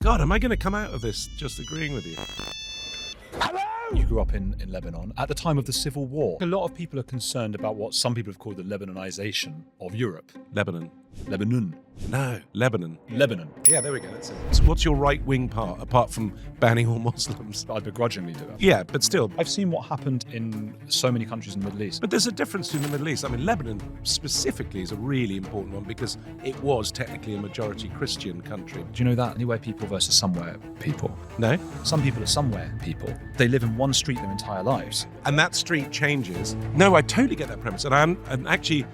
God, am I going to come out of this just agreeing with you? You grew up in Lebanon at the time of the Civil War. A lot of people are concerned about what some people have called the Lebanonization of Europe. Lebanon. Lebanon. No, Lebanon. Lebanon. Yeah, there we go. That's it. So what's your right-wing part, apart from banning all Muslims? I begrudgingly do it. Yeah, but still. I've seen what happened in so many countries in the Middle East. But there's a difference in the Middle East. I mean, Lebanon specifically is a really important one because it was technically a majority Christian country. Do you know that? Anywhere people versus somewhere people. No? Some people are somewhere people. They live in one street their entire lives. And that street changes. No, I totally get that premise. And actually,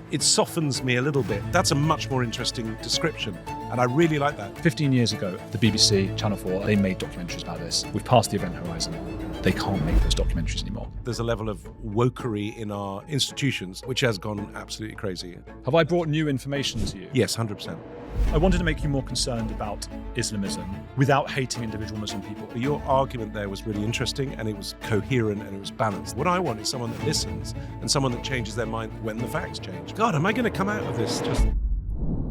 it softens me a little bit. That's a much more interesting description. And I really like that. 15 years ago, the BBC, Channel 4, they made documentaries about this. We've passed the event horizon. They can't make those documentaries anymore. There's a level of wokery in our institutions, which has gone absolutely crazy. Have I brought new information to you? Yes, 100%. I wanted to make you more concerned about Islamism without hating individual Muslim people. Your argument there was really interesting and it was coherent and it was balanced. What I want is someone that listens and someone that changes their mind when the facts change. God, am I going to come out of this just...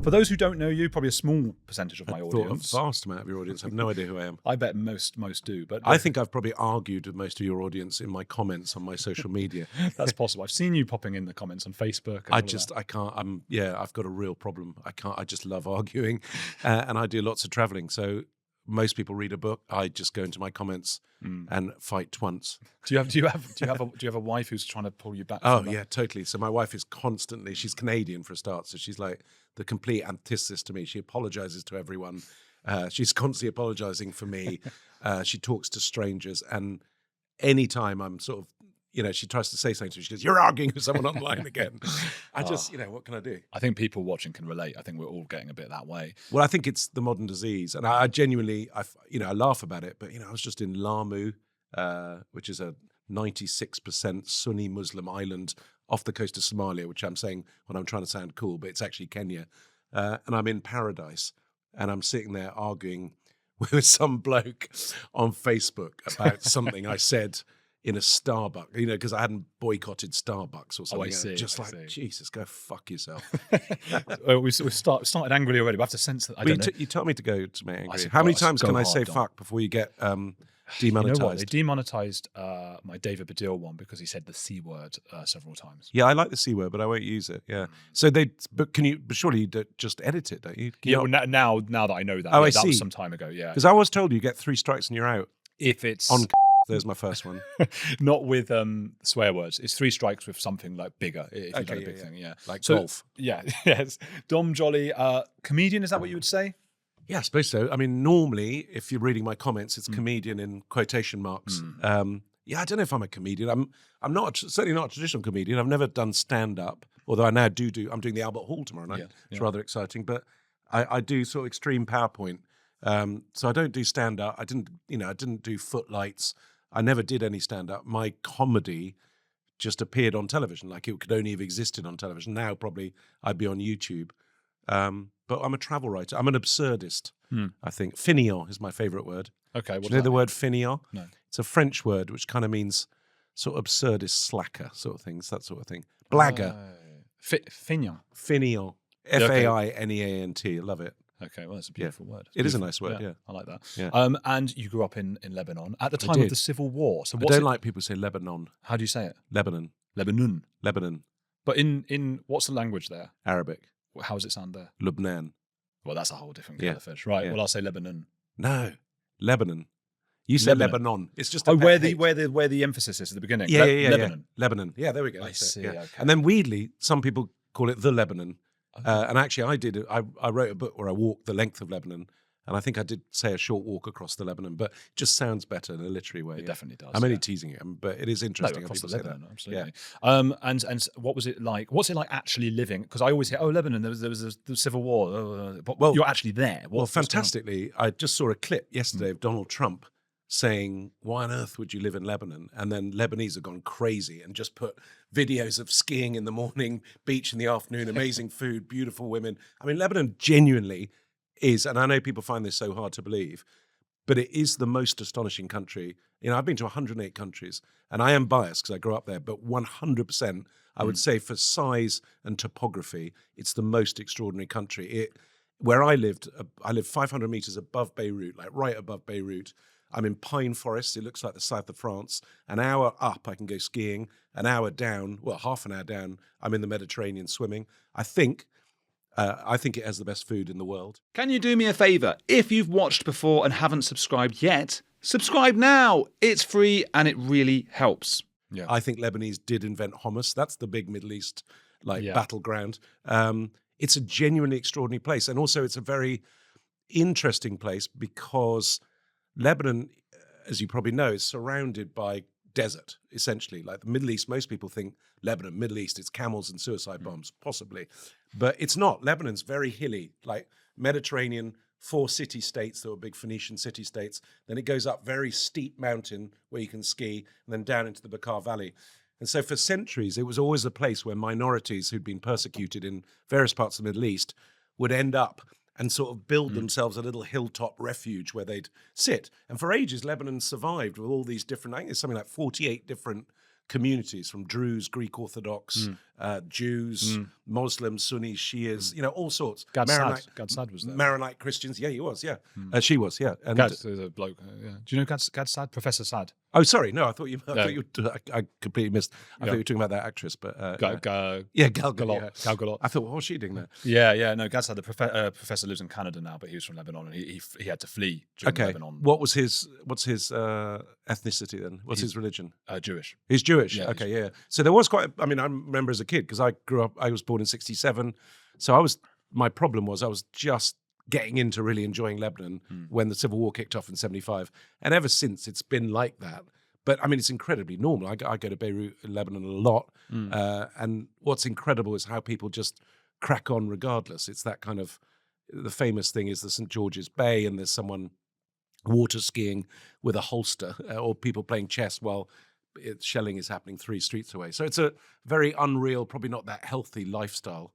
For those who don't know you, probably a small percentage of my audience. A vast amount of your audience have no idea who I am. I bet most do, but I think I've probably argued with most of your audience in my comments on my social media. That's possible. I've seen you popping in the comments on Facebook. I can't. I've got a real problem. I just love arguing, and I do lots of traveling. So most people read a book. I just go into my comments and fight once. Do you have a wife who's trying to pull you back? Oh yeah, totally. So my wife is constantly. She's Canadian for a start, so she's like the complete antithesis to me. She apologizes to everyone. She's constantly apologizing for me. She talks to strangers, and anytime I'm sort of, she tries to say something to me, she goes, "You're arguing with someone online again." I just, what can I do? I think people watching can relate. I think we're all getting a bit that way. Well, I think it's the modern disease, and I genuinely, I laugh about it. But I was just in Lamu, which is a 96% Sunni Muslim island off the coast of Somalia, which I'm saying when I'm trying to sound cool, but it's actually Kenya. And I'm in paradise, and I'm sitting there arguing with some bloke on Facebook about something I said in a Starbucks, because I hadn't boycotted Starbucks or something. Oh, I see. Jesus, go fuck yourself. we started angrily already. We have to sense that. You told me to go to make angry. How many times can I say fuck before you get demonetized? You know what? They demonetized my David Baddiel one because he said the C word several times. Yeah, I like the C word, but I won't use it. Yeah. So but surely you just edit it, don't you? Well, now that I know that. Oh, I that see. was some time ago. Yeah. Because I was told you get 3 strikes and you're out. If it's on. There's my first one. Not with swear words. It's 3 strikes with something like bigger. If you've done a big thing, yeah. Like golf. Yeah, yes. Dom Joly, comedian, is that what you would say? Yeah, I suppose so. I mean, normally, if you're reading my comments, it's comedian in quotation marks. Yeah, I don't know if I'm a comedian. I'm not certainly not a traditional comedian. I've never done stand-up, although I now do. I'm doing the Albert Hall tomorrow night. Yeah, it's rather exciting. But I do sort of extreme PowerPoint. So I don't do stand-up. I didn't do footlights. I never did any stand-up. My comedy just appeared on television, like it could only have existed on television. Now probably I'd be on YouTube. But I'm a travel writer. I'm an absurdist, I think. Fainéant is my favourite word. Okay. Do you know the word fainéant? No. It's a French word which kind of means sort of absurdist, slacker sort of things, that sort of thing. Blagger. Fainéant. Fainéant. F-A-I-N-E-A-N-T. I love it. Okay, well, that's a beautiful word. It is a nice word, yeah. I like that. Yeah. And you grew up in Lebanon at the time of the Civil War. So I don't like people who say Lebanon. How do you say it? Lebanon. Lebanon. Lebanon. But in what's the language there? Arabic. How does it sound there? Lubnan. Well, that's a whole different kind of fish. Right, well, I'll say Lebanon. No, Lebanon. You said Lebanon. It's just where the emphasis is at the beginning. Yeah, Lebanon. Yeah. Lebanon. Yeah, there we go. I see. Yeah. Okay. And then weirdly, some people call it the Lebanon. And actually, I wrote a book where I walked the length of Lebanon, and I think I did say a short walk across the Lebanon, but it just sounds better in a literary way. It definitely does. I'm only teasing it, but it is interesting. Across people the Lebanon, say that. absolutely. Yeah. And what was it like? What's it like actually living? Because I always hear, Lebanon, there was the Civil War. But you're actually there. Fantastically, I just saw a clip yesterday of Donald Trump saying, "Why on earth would you live in Lebanon?" And then Lebanese have gone crazy and just put videos of skiing in the morning, beach in the afternoon, amazing food, beautiful women. I mean, Lebanon genuinely is, and I know people find this so hard to believe, but it is the most astonishing country. I've been to 108 countries, and I am biased because I grew up there, but 100%, I would say for size and topography, it's the most extraordinary country. where I lived 500 meters above Beirut, like right above Beirut. I'm in pine forests. It looks like the south of France. An hour up, I can go skiing. An hour down, well, half an hour down, I'm in the Mediterranean swimming. I think it has the best food in the world. Can you do me a favour? If you've watched before and haven't subscribed yet, subscribe now. It's free and it really helps. Yeah. I think Lebanese did invent hummus. That's the big Middle East battleground. It's a genuinely extraordinary place. And also it's a very interesting place because Lebanon, as you probably know, is surrounded by desert, essentially. Like the Middle East, most people think Lebanon, Middle East, it's camels and suicide bombs, possibly. But it's not. Lebanon's very hilly, like Mediterranean, 4 city-states that were big Phoenician city-states. Then it goes up very steep mountain where you can ski, and then down into the Bekaa Valley. And so for centuries, it was always a place where minorities who'd been persecuted in various parts of the Middle East would end up and sort of build themselves a little hilltop refuge where they'd sit. And for ages, Lebanon survived with all these different, I think it's something like 48 different communities, from Druze, Greek Orthodox, Jews, Muslims, Sunnis, Shias, all sorts. Gad Saad was there. Maronite Christians. Yeah, he was, yeah. She was, yeah. And Gad, the bloke, yeah. Do you know Gad Saad? Professor Saad? Oh, sorry. No, I completely missed. I thought you were talking about that actress, but Gal Gadot. Gal Gadot. I thought, what was she doing there? Yeah. No, Gad Saad, the professor, lives in Canada now, but he was from Lebanon, and he had to flee during Lebanon. What's his ethnicity then? What's his religion? Jewish. He's Jewish. Yeah, okay, yeah. So there was quite. I remember as a kid, because I was born in '67, so my problem was I was just getting into really enjoying Lebanon when the civil war kicked off in '75, and ever since it's been like that. But it's incredibly normal. I go to Beirut in Lebanon a lot, and what's incredible is how people just crack on regardless. It's that kind of, the famous thing is the St. George's Bay, and there's someone water skiing with a holster, or people playing chess while shelling is happening 3 streets away. So it's a very unreal, probably not that healthy lifestyle,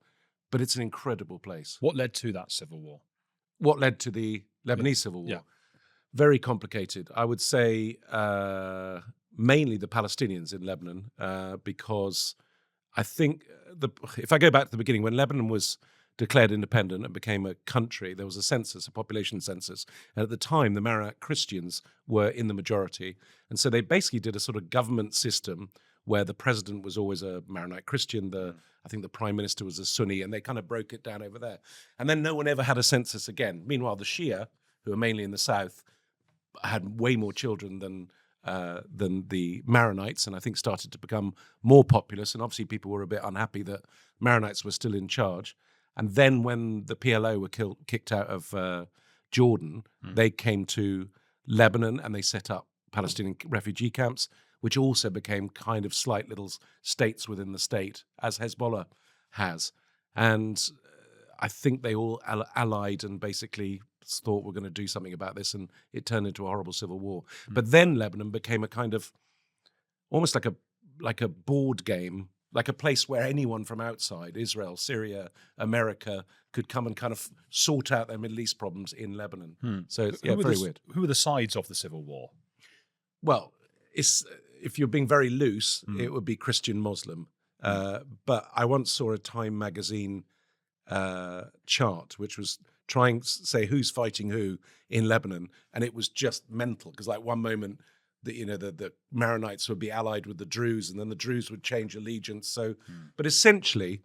but it's an incredible place. What led to that civil war? What led to the Lebanese civil war? Yeah. Very complicated. I would say mainly the Palestinians in Lebanon, because I think if I go back to the beginning, when Lebanon was declared independent and became a country, there was a census, a population census. And at the time, the Maronite Christians were in the majority. And so they basically did a sort of government system where the president was always a Maronite Christian, I think the prime minister was a Sunni, and they kind of broke it down over there. And then no one ever had a census again. Meanwhile, the Shia, who are mainly in the south, had way more children than the Maronites, and I think started to become more populous. And obviously people were a bit unhappy that Maronites were still in charge. And then when the PLO were kicked out of Jordan, they came to Lebanon and they set up Palestinian refugee camps, which also became kind of slight little states within the state, as Hezbollah has. And I think they all allied and basically thought we're going to do something about this, and it turned into a horrible civil war. But then Lebanon became a kind of almost like a board game, like a place where anyone from outside, Israel, Syria, America, could come and kind of sort out their Middle East problems in Lebanon. So yeah, very weird. Who were the sides of the civil war? Well, if you're being very loose, it would be Christian Muslim. But I once saw a Time magazine chart, which was trying to say who's fighting who in Lebanon, and it was just mental, because like one moment the Maronites would be allied with the Druze, and then the Druze would change allegiance. So, but essentially,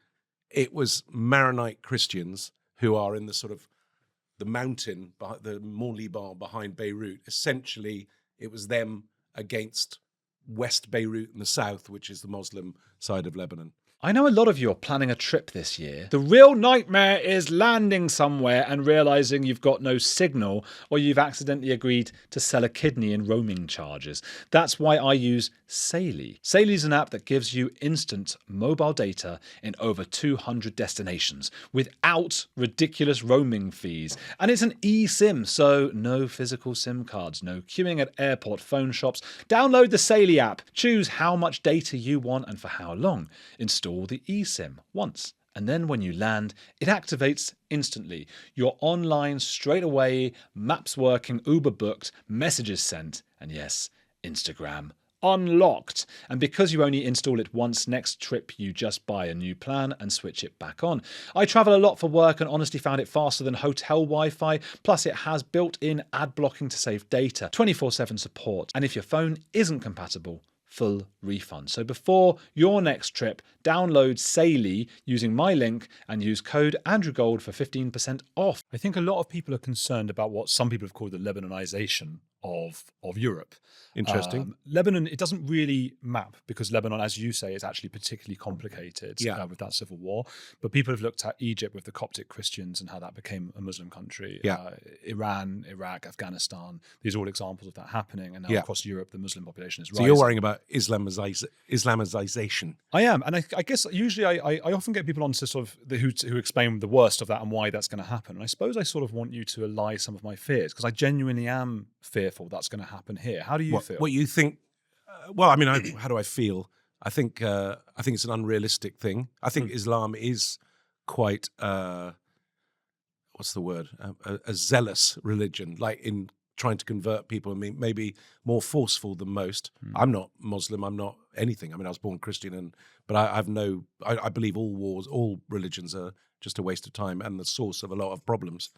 it was Maronite Christians who are in the sort of the mountain, the Mont Liban behind Beirut. Essentially, it was them against West Beirut in the south, which is the Muslim side of Lebanon. I know a lot of you are planning a trip this year. The real nightmare is landing somewhere and realising you've got no signal, or you've accidentally agreed to sell a kidney in roaming charges. That's why I use Saily. Saily is an app that gives you instant mobile data in over 200 destinations without ridiculous roaming fees. And it's an eSIM, so no physical SIM cards, no queuing at airport phone shops. Download the Saily app, choose how much data you want and for how long. Install the eSIM once, and then when you land, it activates instantly. You're online straight away, maps working, Uber booked, messages sent, and yes, Instagram unlocked. And because you only install it once, next trip you just buy a new plan and switch it back on. I travel a lot for work and honestly found it faster than hotel Wi-Fi. Plus it has built-in ad blocking to save data, 24/7 support, and if your phone isn't compatible, full refund. So before your next trip, download Saily using my link and use code AndrewGold for 15% off. I think a lot of people are concerned about what some people have called the Lebanonization of Europe. Interesting. Lebanon, it doesn't really map because Lebanon, as you say, is actually particularly complicated with that civil war. But people have looked at Egypt with the Coptic Christians and how that became a Muslim country. Iran, Iraq, Afghanistan, these are all examples of that happening. And now across Europe, the Muslim population is rising. So you're worrying about Islamization. I am. And I guess usually I often get people on to sort of who explain the worst of that and why that's going to happen. And I suppose I sort of want you to allay some of my fears because I genuinely am fearful that's going to happen here. How do you feel? What you think? Well, I mean, how do I feel? I think it's an unrealistic thing. I think Islam is quite what's the word? A zealous religion, like in trying to convert people. I mean, maybe more forceful than most. I'm not Muslim. I'm not anything. I mean, I was born Christian, but I believe all wars, all religions are just a waste of time and the source of a lot of problems.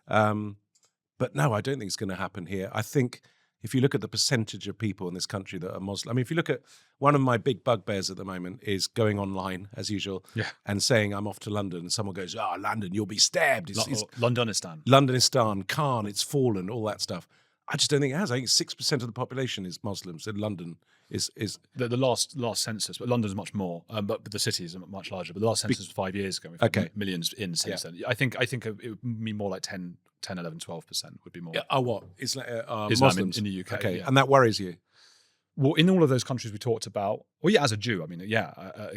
But no, I don't think it's going to happen here. I think if you look at the percentage of people in this country that are Muslim, I mean, if you look at one of my big bugbears at the moment is going online as usual and saying I'm off to London, and someone goes, "Oh, London, you'll be stabbed." It's Londonistan, Khan, it's fallen, all that stuff. I just don't think it has. I think 6% of the population is Muslims in London. Is the last census, but London's much more, but the city is much larger. But the last census was 5 years ago. We've had millions in since then. I think it would be more like 10, 11, 12% would be more. What? Islam Muslims in the UK. Okay, and that worries you? Well, in all of those countries we talked about, as a Jew, I mean,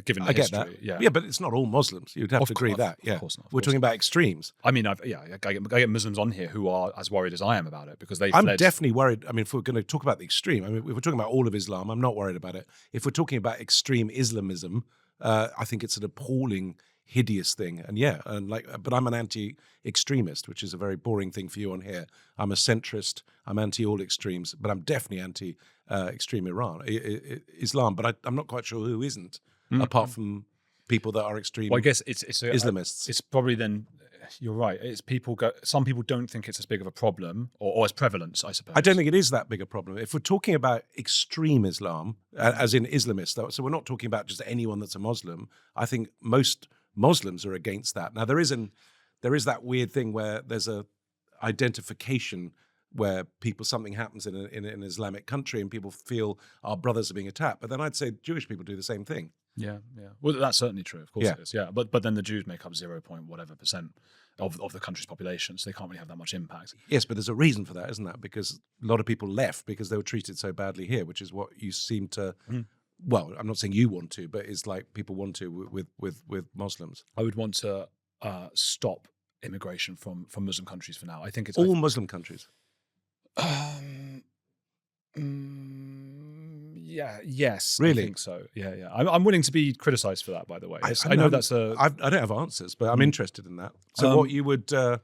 given the history, get that. But it's not all Muslims. You'd have to agree that. Of course not. We're talking about extremes. I mean, I get Muslims on here who are as worried as I am about it because I'm definitely worried. I mean, if we're going to talk about the extreme, I mean, if we're talking about all of Islam, I'm not worried about it. If we're talking about extreme Islamism, I think it's an appalling, hideous thing. But I'm an anti-extremist, which is a very boring thing for you on here. I'm a centrist. I'm anti all extremes, but I'm definitely anti extreme Islam. But I'm not quite sure who isn't, apart from people that are extreme. Well, I guess it's Islamists. It's probably then. You're right. It's some people don't think it's as big of a problem or as prevalent, I suppose. I don't think it is that big a problem. If we're talking about extreme Islam, as in Islamists, so we're not talking about just anyone that's a Muslim. I think most Muslims are against that. Now there is that weird thing where there's a identification where something happens in an Islamic country and people feel our brothers are being attacked. But then I'd say Jewish people do the same thing. Yeah. Well, that's certainly true. Of course it is. Yeah, but then the Jews make up 0. whatever% of the country's population, so they can't really have that much impact. Yes, but there's a reason for that, isn't that? Because a lot of people left because they were treated so badly here, which is what you seem to. Well, I'm not saying you want to, but it's like people want to with Muslims. I would want to stop immigration from Muslim countries for now. I think it's all Muslim countries. Yes. Really? I think so. Yeah. I'm willing to be criticised for that, by the way. I know that's a. I don't have answers, but I'm interested in that. So what you would. So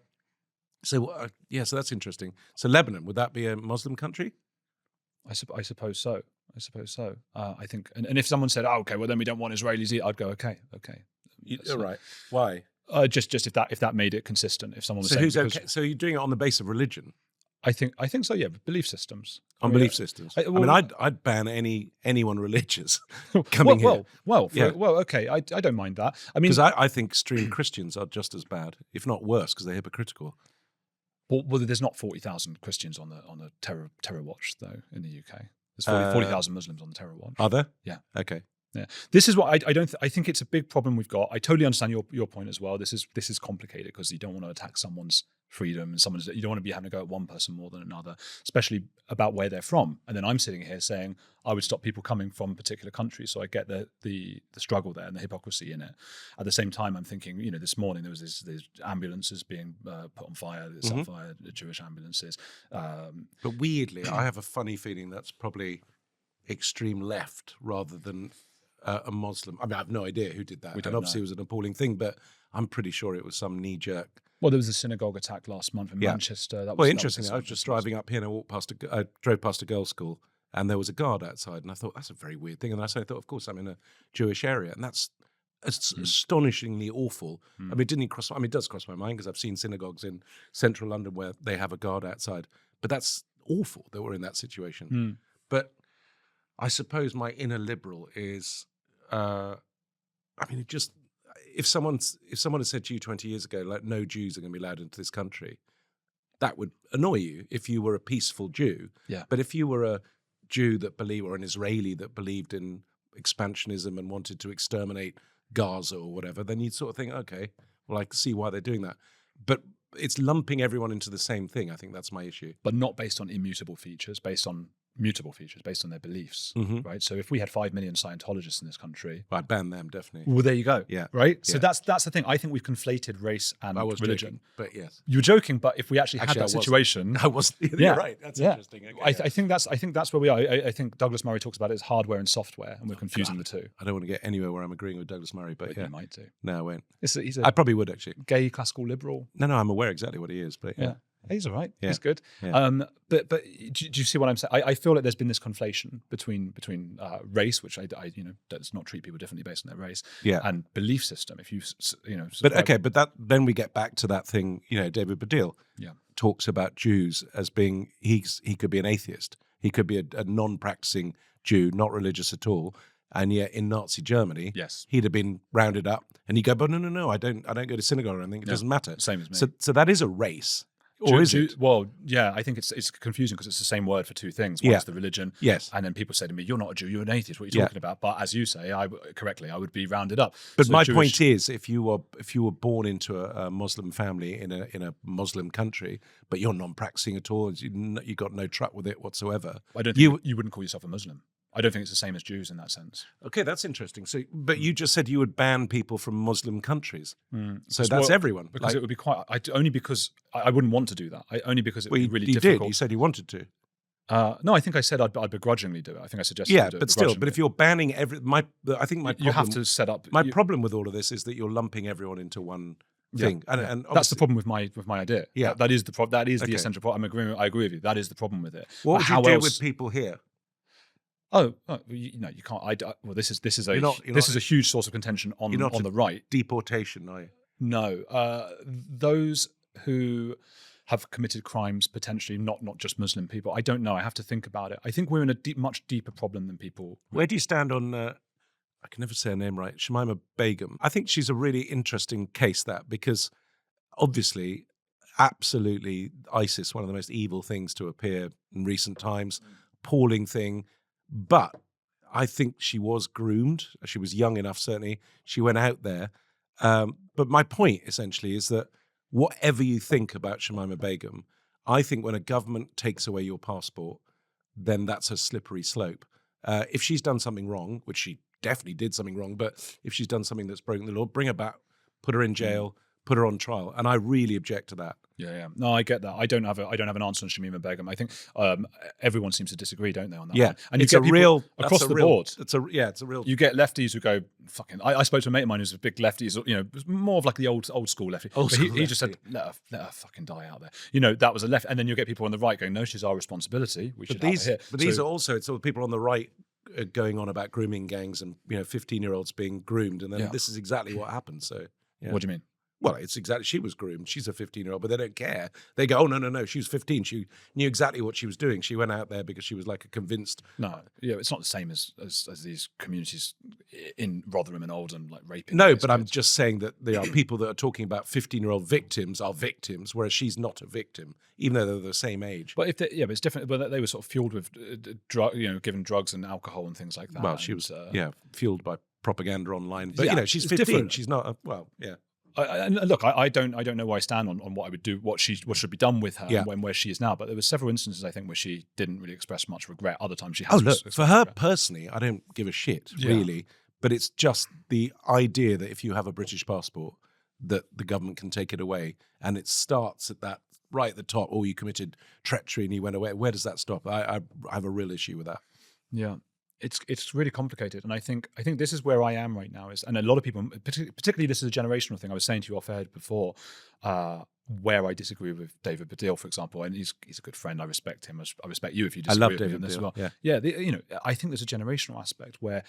that's interesting. So Lebanon, would that be a Muslim country? I suppose so. I think, and if someone said, "Oh, okay, well then we don't want Israelis," I'd go, "Okay." All right. Why? Just if that made it consistent. If someone was saying, who's okay? So you're doing it on the basis of religion? I think so. Yeah, belief systems. Belief systems. I'd ban anyone religious coming here. Okay. I don't mind that. I mean, because I think extreme Christians are just as bad, if not worse, because they're hypocritical. Well, there's not 40,000 Christians on the terror watch though in the UK. There's 40,000 Muslims on the terror watch. Are there? Yeah. Okay. Yeah. This is what I think it's a big problem we've got. I totally understand your point as well. This is complicated because you don't want to attack someone's freedom and you don't want to be having to go at one person more than another, especially about where they're from. And then I'm sitting here saying I would stop people coming from particular countries. So I get the struggle there and the hypocrisy in it. At the same time, I'm thinking, this morning there was these ambulances being put on fire, set fire, Jewish ambulances. But weirdly, I have a funny feeling that's probably extreme left rather than a Muslim. I mean, I have no idea who did that. And obviously it was an appalling thing, but I'm pretty sure it was some knee-jerk. Well, there was a synagogue attack last month in Manchester. Interesting. I was just driving up here and I drove past a girls' school and there was a guard outside, and I thought, that's a very weird thing. And I thought, of course, I'm in a Jewish area, and that's astonishingly awful. I mean, it didn't cross. I mean, it does cross my mind because I've seen synagogues in central London where they have a guard outside, but that's awful that we're in that situation. But I suppose my inner liberal is, I mean, it just, if someone had said to you 20 years ago, like, no Jews are going to be allowed into this country, that would annoy you if you were a peaceful Jew. Yeah. But if you were a Jew that believed, or an Israeli that believed in expansionism and wanted to exterminate Gaza or whatever, then you'd sort of think, okay, well, I can see why they're doing that. But it's lumping everyone into the same thing. I think that's my issue. But not based on immutable features, based on mutable features, based on their beliefs, right? So if we had 5 million Scientologists in this country, I'd ban them, definitely. Well, there you go. Yeah. Right. So Yeah. that's the thing. I think we've conflated race and I was religion. joking, but yes. You were joking, but if we actually had Actually, that I wasn't. situation, I was. You're right. That's interesting. Okay, I think that's where we are. I think Douglas Murray talks about it as hardware and software, and we're confusing the two. I don't want to get anywhere where I'm agreeing with Douglas Murray, but yeah. You might do. No, I won't. He's I a probably would, actually. gay classical liberal. No, I'm aware exactly what he is, but yeah. He's all right. Yeah. He's good. Yeah. But do you see what I'm saying? I feel like there's been this conflation between race, which I does not treat people differently based on their race, and belief system. If But okay, but that then we get back to that thing. David Baddiel talks about Jews as being he could be an atheist. He could be a non-practicing Jew, not religious at all. And yet in Nazi Germany, he'd have been rounded up, and he'd go, "But no, I don't go to synagogue or anything. It doesn't matter." Same as me. So that is a race, or is it? Well, yeah, I think it's confusing because it's the same word for two things. One is the religion, and then people say to me, "You're not a Jew, you're an atheist. What are you talking about?" But as you say, I would be rounded up. But so my point is, if you were born into a Muslim family in a Muslim country, but you're non-practicing at all, you got no truck with it whatsoever. I don't think you wouldn't call yourself a Muslim. I don't think it's the same as Jews in that sense. Okay, that's interesting. So, but you just said you would ban people from Muslim countries. So that's everyone. Because it would be only because I wouldn't want to do that. Only because it would be really you difficult. Did. You said you wanted to. No, I think I said I'd begrudgingly do it. I think I suggested. Yeah, but still, but if you're banning I think my problem, you have to set up. My problem with all of this is that you're lumping everyone into one thing, and that's the problem with my idea. Yeah, that is the problem. That is the essential problem. I agree with you. That is the problem with it. What would you do with people here? You can't. This is a huge source of contention on the right. Deportation, are you? No, those who have committed crimes, potentially not just Muslim people. I don't know. I have to think about it. I think we're in a much deeper problem than people. Where do you stand on? I can never say her name right. Shamima Begum. I think she's a really interesting case, because obviously, absolutely, ISIS, one of the most evil things to appear in recent times, appalling thing. But I think she was groomed. She was young enough, certainly. She went out there. But my point, essentially, is that whatever you think about Shamima Begum, I think when a government takes away your passport, then that's a slippery slope. If she's done something wrong, which she definitely did something wrong, but if she's done something that's broken the law, bring her back, put her in jail, put her on trial. And I really object to that. Yeah. No, I get that. I don't have an answer on Shamima Begum. I think everyone seems to disagree, don't they, on that one? And it's across the board. It's a real. You get lefties who go fucking. I spoke to a mate of mine who's a big lefty. More of like the old school lefty. He just said, let her fucking die out there. That was a left. And then you get people on the right going, no, she's our responsibility. We should have her here. But these are also, it's all people on the right going on about grooming gangs and 15-year-olds being groomed, and then this is exactly what happens. So what do you mean? Well, it's exactly, she was groomed. She's a 15-year-old, but they don't care. They go, oh, no, she was 15. She knew exactly what she was doing. She went out there because she was like a convinced. No, it's not the same as these communities in Rotherham and Oldham, like raping. No, but I'm just saying that there are people that are talking about 15-year-old victims are victims, whereas she's not a victim, even though they're the same age. But but it's different. But they were sort of fueled with given drugs and alcohol and things like that. Well, she was, fueled by propaganda online. But, she's 15. Different. She's not, Look, I don't know where I stand on what I would do, what should be done with her, and where she is now. But there were several instances, I think, where she didn't really express much regret. Other times she has. Oh, look, for her personally, I don't give a shit, really. But it's just the idea that if you have a British passport, that the government can take it away, and it starts at that right at the top. Oh, you committed treachery and you went away. Where does that stop? I have a real issue with that. Yeah. It's really complicated, and I think this is where I am right now. And a lot of people, particularly this is a generational thing. I was saying to you off air before, where I disagree with David Baddiel, for example, and he's a good friend. I respect him. I respect you if you disagree with him as well. Yeah. I think there's a generational aspect where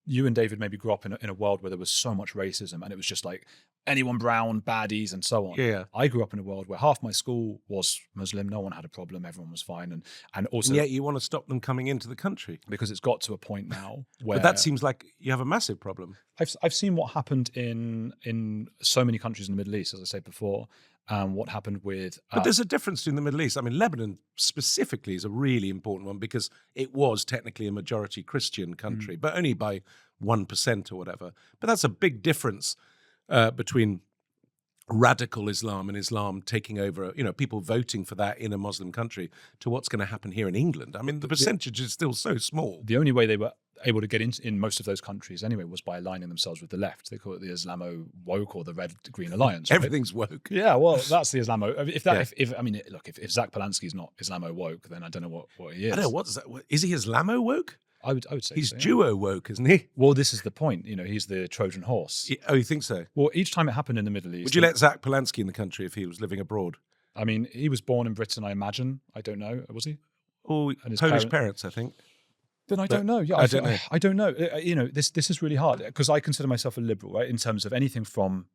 you and David maybe grew up in a world where there was so much racism, and it was just like anyone brown, baddies, and so on. Yeah. I grew up in a world where half my school was Muslim, no one had a problem, everyone was fine, and also. And yet you want to stop them coming into the country because it's got to a point now where. But that seems like you have a massive problem. I've seen what happened in so many countries in the Middle East, as I said before. What happened with. But there's a difference in the Middle East. I mean, Lebanon specifically is a really important one because it was technically a majority Christian country, but only by 1% or whatever. But that's a big difference between radical Islam and Islam taking over, people voting for that in a Muslim country to what's going to happen here in England. I mean, the percentage is still so small. The only way they were able to get in most of those countries anyway was by aligning themselves with the left. They call it the Islamo woke or the Red Green Alliance. Right? Everything's woke. Yeah, well, that's the Islamo. If Zach Polanski's not Islamo woke, then I don't know what he is. I don't know what's that. Is he Islamo woke? I would say he's so, Duo woke, isn't he? Well, this is the point. He's the Trojan horse. Oh, you think so? Well, each time it happened in the Middle East. Would you let Zach Polanski in the country if he was living abroad? I mean, he was born in Britain, I imagine. I don't know. Was he? Oh, Polish parents, I think. Then I don't know. Yeah, I don't know. I don't know. This is really hard because I consider myself a liberal, right? In terms of anything from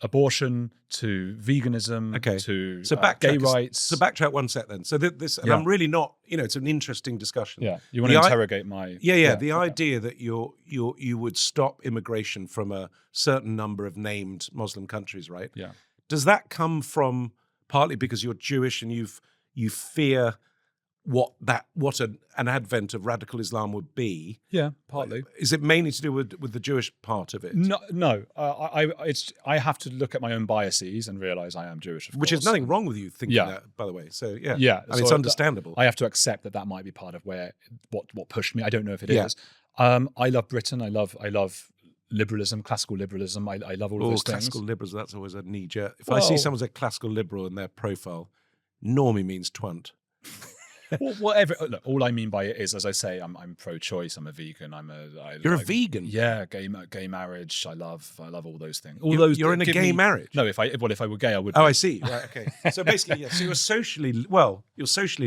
abortion to veganism to gay rights. So backtrack one sec then. So and I'm really not. It's an interesting discussion. Yeah, you want to interrogate my. Yeah. The idea that you would stop immigration from a certain number of named Muslim countries, right? Yeah. Does that come from partly because you're Jewish and you fear what an advent of radical Islam would be? Yeah, partly. Is it mainly to do with the Jewish part of it? No. I have to look at my own biases and realize I am Jewish, of Which course. is nothing wrong with you thinking that, by the way. So yeah, I mean, it's understandable. I have to accept that might be part of what pushed me. I don't know if it is. I love Britain. I love liberalism, classical liberalism. I love all of those things. Classical liberalism, that's always a knee-jerk. If I see someone's a classical liberal in their profile, normie means twant. Well, whatever. Look, all I mean by it is, as I say, I'm pro-choice. I'm a vegan. You're a vegan. Yeah, gay marriage. I love all those things. You're in a gay marriage. No, if I were gay, I would. Oh, I see. Right. Okay. So basically, So you're socially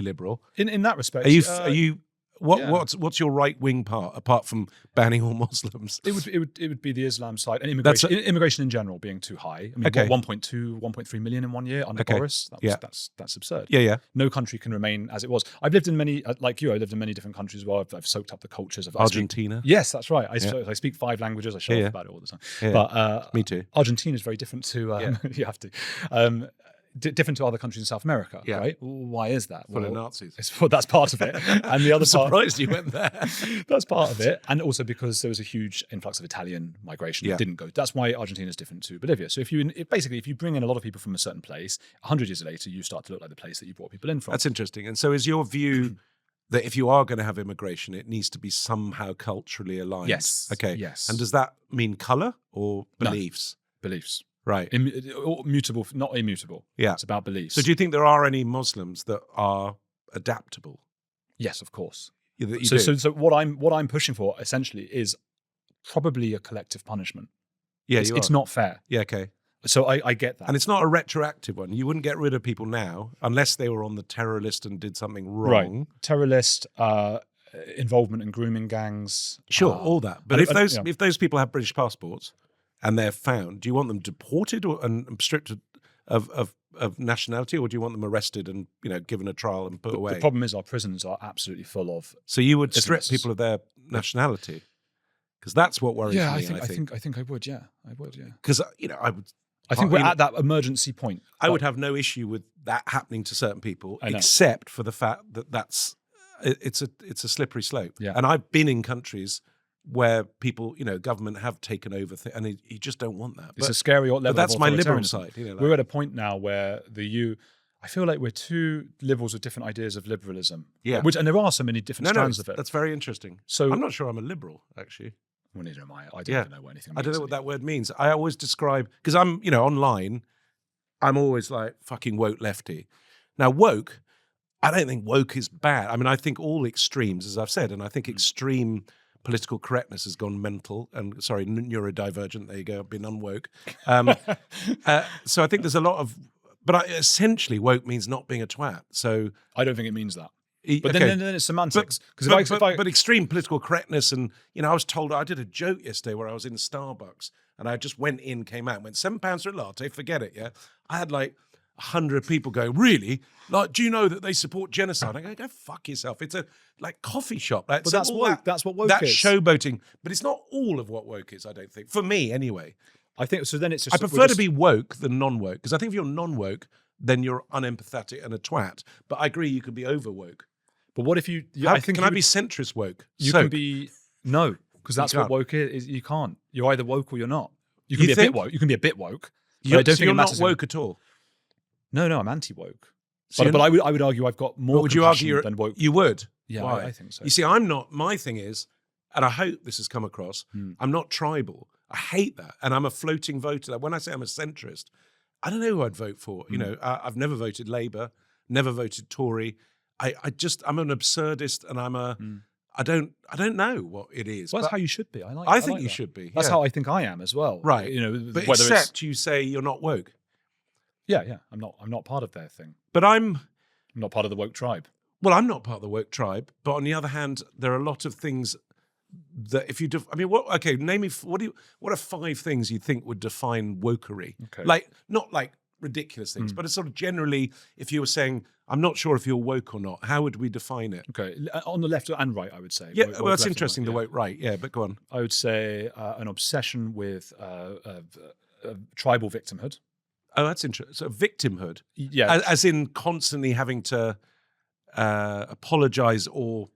liberal. In that respect. Are you? What's your right wing part apart from banning all Muslims? It would be the Islam side and immigration. Immigration in general being too high. I mean, 1.3 million in 1 year under Boris. That's absurd. Yeah. No country can remain as it was. I've lived in many, like you. I lived in many different countries as well. I've soaked up the cultures of Argentina. Yes, that's right. I speak 5 languages. I show off about it all the time. Yeah. But me too. Argentina is very different to. You have to. Different to other countries in South America, right? Why is that? Full of Nazis. That's part of it, and the other part. Surprised you went there. That's part of it, and also because there was a huge influx of Italian migration that didn't go. That's why Argentina is different to Bolivia. So if you bring in a lot of people from a certain place, 100 years later, you start to look like the place that you brought people in from. That's interesting. And so, is your view that if you are going to have immigration, it needs to be somehow culturally aligned? Yes. Okay. Yes. And does that mean color or beliefs? No. Beliefs. Right. Mutable, not immutable. Yeah. It's about beliefs. So do you think there are any Muslims that are adaptable? Yes, of course. So what I'm pushing for essentially is probably a collective punishment. Yeah, it's not fair. Yeah, okay. So I get that. And it's not a retroactive one. You wouldn't get rid of people now unless they were on the terror list and did something wrong. Right. Terror list, involvement in grooming gangs. Sure, all that. But if those people have British passports and they're found, do you want them deported and stripped of nationality, or do you want them arrested and given a trial and put away? The problem is our prisons are absolutely full of. So you would strip people of their nationality, because that's what worries me. I think I would. Yeah, I would. Yeah, because I would. I think we're at that emergency point. I would have no issue with that happening to certain people, except for the fact that it's a slippery slope. Yeah. And I've been in countries where people, government have taken over, and you just don't want that. It's a scary level. But that's of my liberal side. We're at a point now where I feel like we're two liberals with different ideas of liberalism. Yeah. And there are so many different strands of it. That's very interesting. So I'm not sure I'm a liberal, actually. Well, neither am I. I don't even know what anything means. I don't know what that word means. I always describe, because I'm, online, I'm always like fucking woke lefty. Now, woke, I don't think woke is bad. I mean, I think all extremes, as I've said, and I think extreme political correctness has gone mental and, sorry, neurodivergent. There you go. I've been unwoke. So I think there's a lot of, but essentially woke means not being a twat. So I don't think it means that. But okay. then it's semantics. But extreme political correctness, and I was told, I did a joke yesterday where I was in Starbucks and I just went in, came out, and went £7 for a latte, forget it, yeah. I had like 100 people going, really? Like, do you know that they support genocide? I go fuck yourself. It's a like coffee shop. But that's woke. That's what woke that's is. Showboating. But it's not all of what woke is, I don't think. For me, anyway. I think so. Then it's just. I prefer to be woke than non-woke, because I think if you're non-woke, then you're unempathetic and a twat. But I agree, you could be over-woke. But what if you? I be centrist woke? You can be because that's what woke is. You can't. You're either woke or you're not. You can be a bit woke. You can be a bit woke. I don't think you're not woke at all. No, I'm anti-woke. So but I would argue I've got more. Would you argue than woke? You would. Yeah, Why? I think so. You see, I'm not. My thing is, and I hope this has come across. I'm not tribal. I hate that, and I'm a floating voter. When I say I'm a centrist, I don't know who I'd vote for. I've never voted Labour, never voted Tory. I'm an absurdist, and I don't know what it is. Well, that's how you should be. I think you should be. That's how I think I am as well. Right. But except you say you're not woke. Yeah. I'm not part of their thing. But I'm not part of the woke tribe. Well, I'm not part of the woke tribe. But on the other hand, there are a lot of things that if you name me what are 5 things you think would define wokery? Okay. Like not like ridiculous things, but it's sort of generally, if you were saying, I'm not sure if you're woke or not, how would we define it? Okay, on the left and right, I would say. Yeah, well, that's interesting, the woke right. Yeah, but go on. I would say an obsession with tribal victimhood. Oh, that's interesting. So victimhood? Yeah. As in constantly having to apologize or...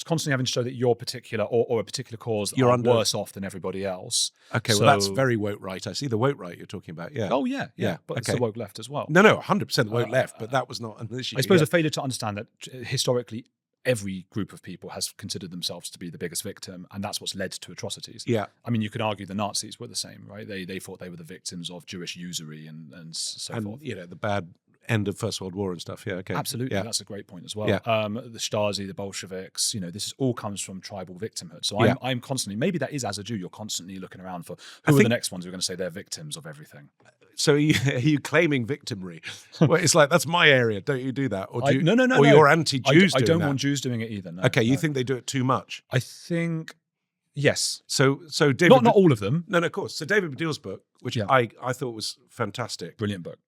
constantly having to show that your particular or a particular cause are worse off than everybody else. Okay, well, that's very woke right. I see the woke right you're talking about. Yeah. Oh, yeah. But it's the woke left as well. No, 100% the woke left, but that was not an issue. I suppose a failure to understand that historically every group of people has considered themselves to be the biggest victim, and that's what's led to atrocities. Yeah. I mean, you could argue the Nazis were the same, right? They thought they were the victims of Jewish usury and so forth. The bad end of First World War and stuff. Yeah, okay. Absolutely. Yeah. That's a great point as well. Yeah. The Stasi, the Bolsheviks, this all comes from tribal victimhood. So I'm constantly, maybe that is as a Jew, you're constantly looking around for who are the next ones who are going to say they're victims of everything. So are you claiming victimry? Well, it's like, that's my area. Don't you do that? Or do no. Or you're anti-Jews I don't that? want Jews doing it either. No, okay, you think they do it too much? I think, yes. So David... Not all of them. No, of course. So David Baddiel's book, which I thought was fantastic. Brilliant book.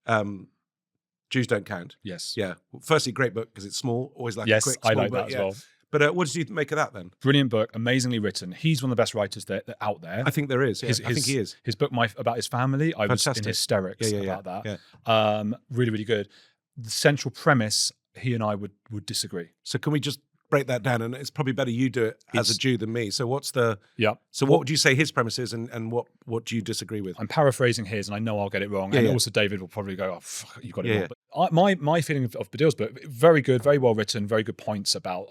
Jews Don't Count. Yes. Yeah. Well, firstly, great book because it's small. Always like a quick, small I like book. that as well. But what did you make of that then? Brilliant book, amazingly written. He's one of the best writers out there. I think there is. Yeah. I think he is. His book, about his family, I was in hysterics about that. Yeah. Really, really good. The central premise, he and I would disagree. So can we just break that down? And it's probably better you do it as a Jew than me. So what's the... Yeah. So what would you say his premise is, and what do you disagree with? I'm paraphrasing his, and I know I'll get it wrong. Also David will probably go, oh, fuck, you got it wrong. Yeah. But my feeling of Baddiel's book, very good, very well written, very good points about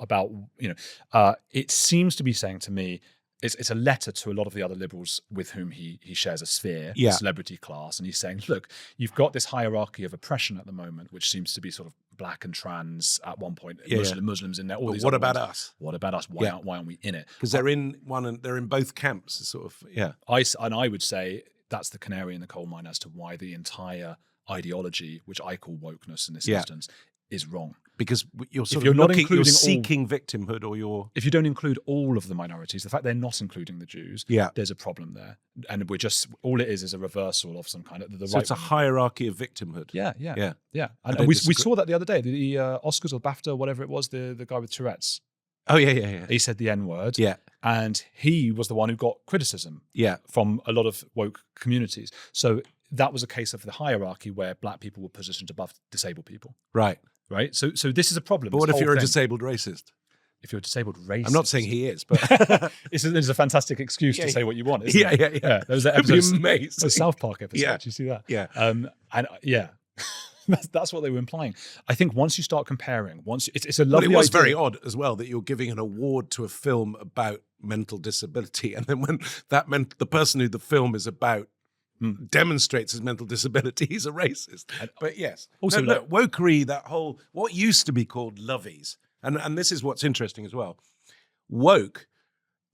it seems to be saying to me, it's a letter to a lot of the other liberals with whom he shares a sphere, a celebrity class, and he's saying, look, you've got this hierarchy of oppression at the moment, which seems to be sort of black and trans at one point, Muslims in there. All these. What about us? What about us? Why aren't we in it? Because they're in one, and they're in both camps. Sort of, yeah. I would say that's the canary in the coal mine as to why the entire ideology, which I call wokeness in this instance, is wrong. Because you're you're seeking victimhood, or if you don't include all of the minorities, the fact they're not including the Jews, there's a problem there. And all it is a reversal of some kind of So it's a hierarchy of victimhood. Yeah. And we saw that the other day, the Oscars or BAFTA, whatever it was, the guy with Tourette's. Oh yeah. He said the N-word. Yeah. And he was the one who got criticism. From a lot of woke communities. So that was a case of the hierarchy where black people were positioned above disabled people. Right. So this is a problem. But what if you're a disabled racist? If you're a disabled racist, I'm not saying he is, but it's a fantastic excuse to say what you want. Isn't it? Yeah. There was that episode, the South Park episode. Yeah. Did you see that? Yeah. That's what they were implying. I think once you start comparing, it's a lovely. But it was idea. very odd as well that you're giving an award to a film about mental disability, and then when that meant the person who the film is about demonstrates his mental disability, he's a racist. But yes. Also, no, look, wokery, that whole, what used to be called lovies, and this is what's interesting as well. Woke,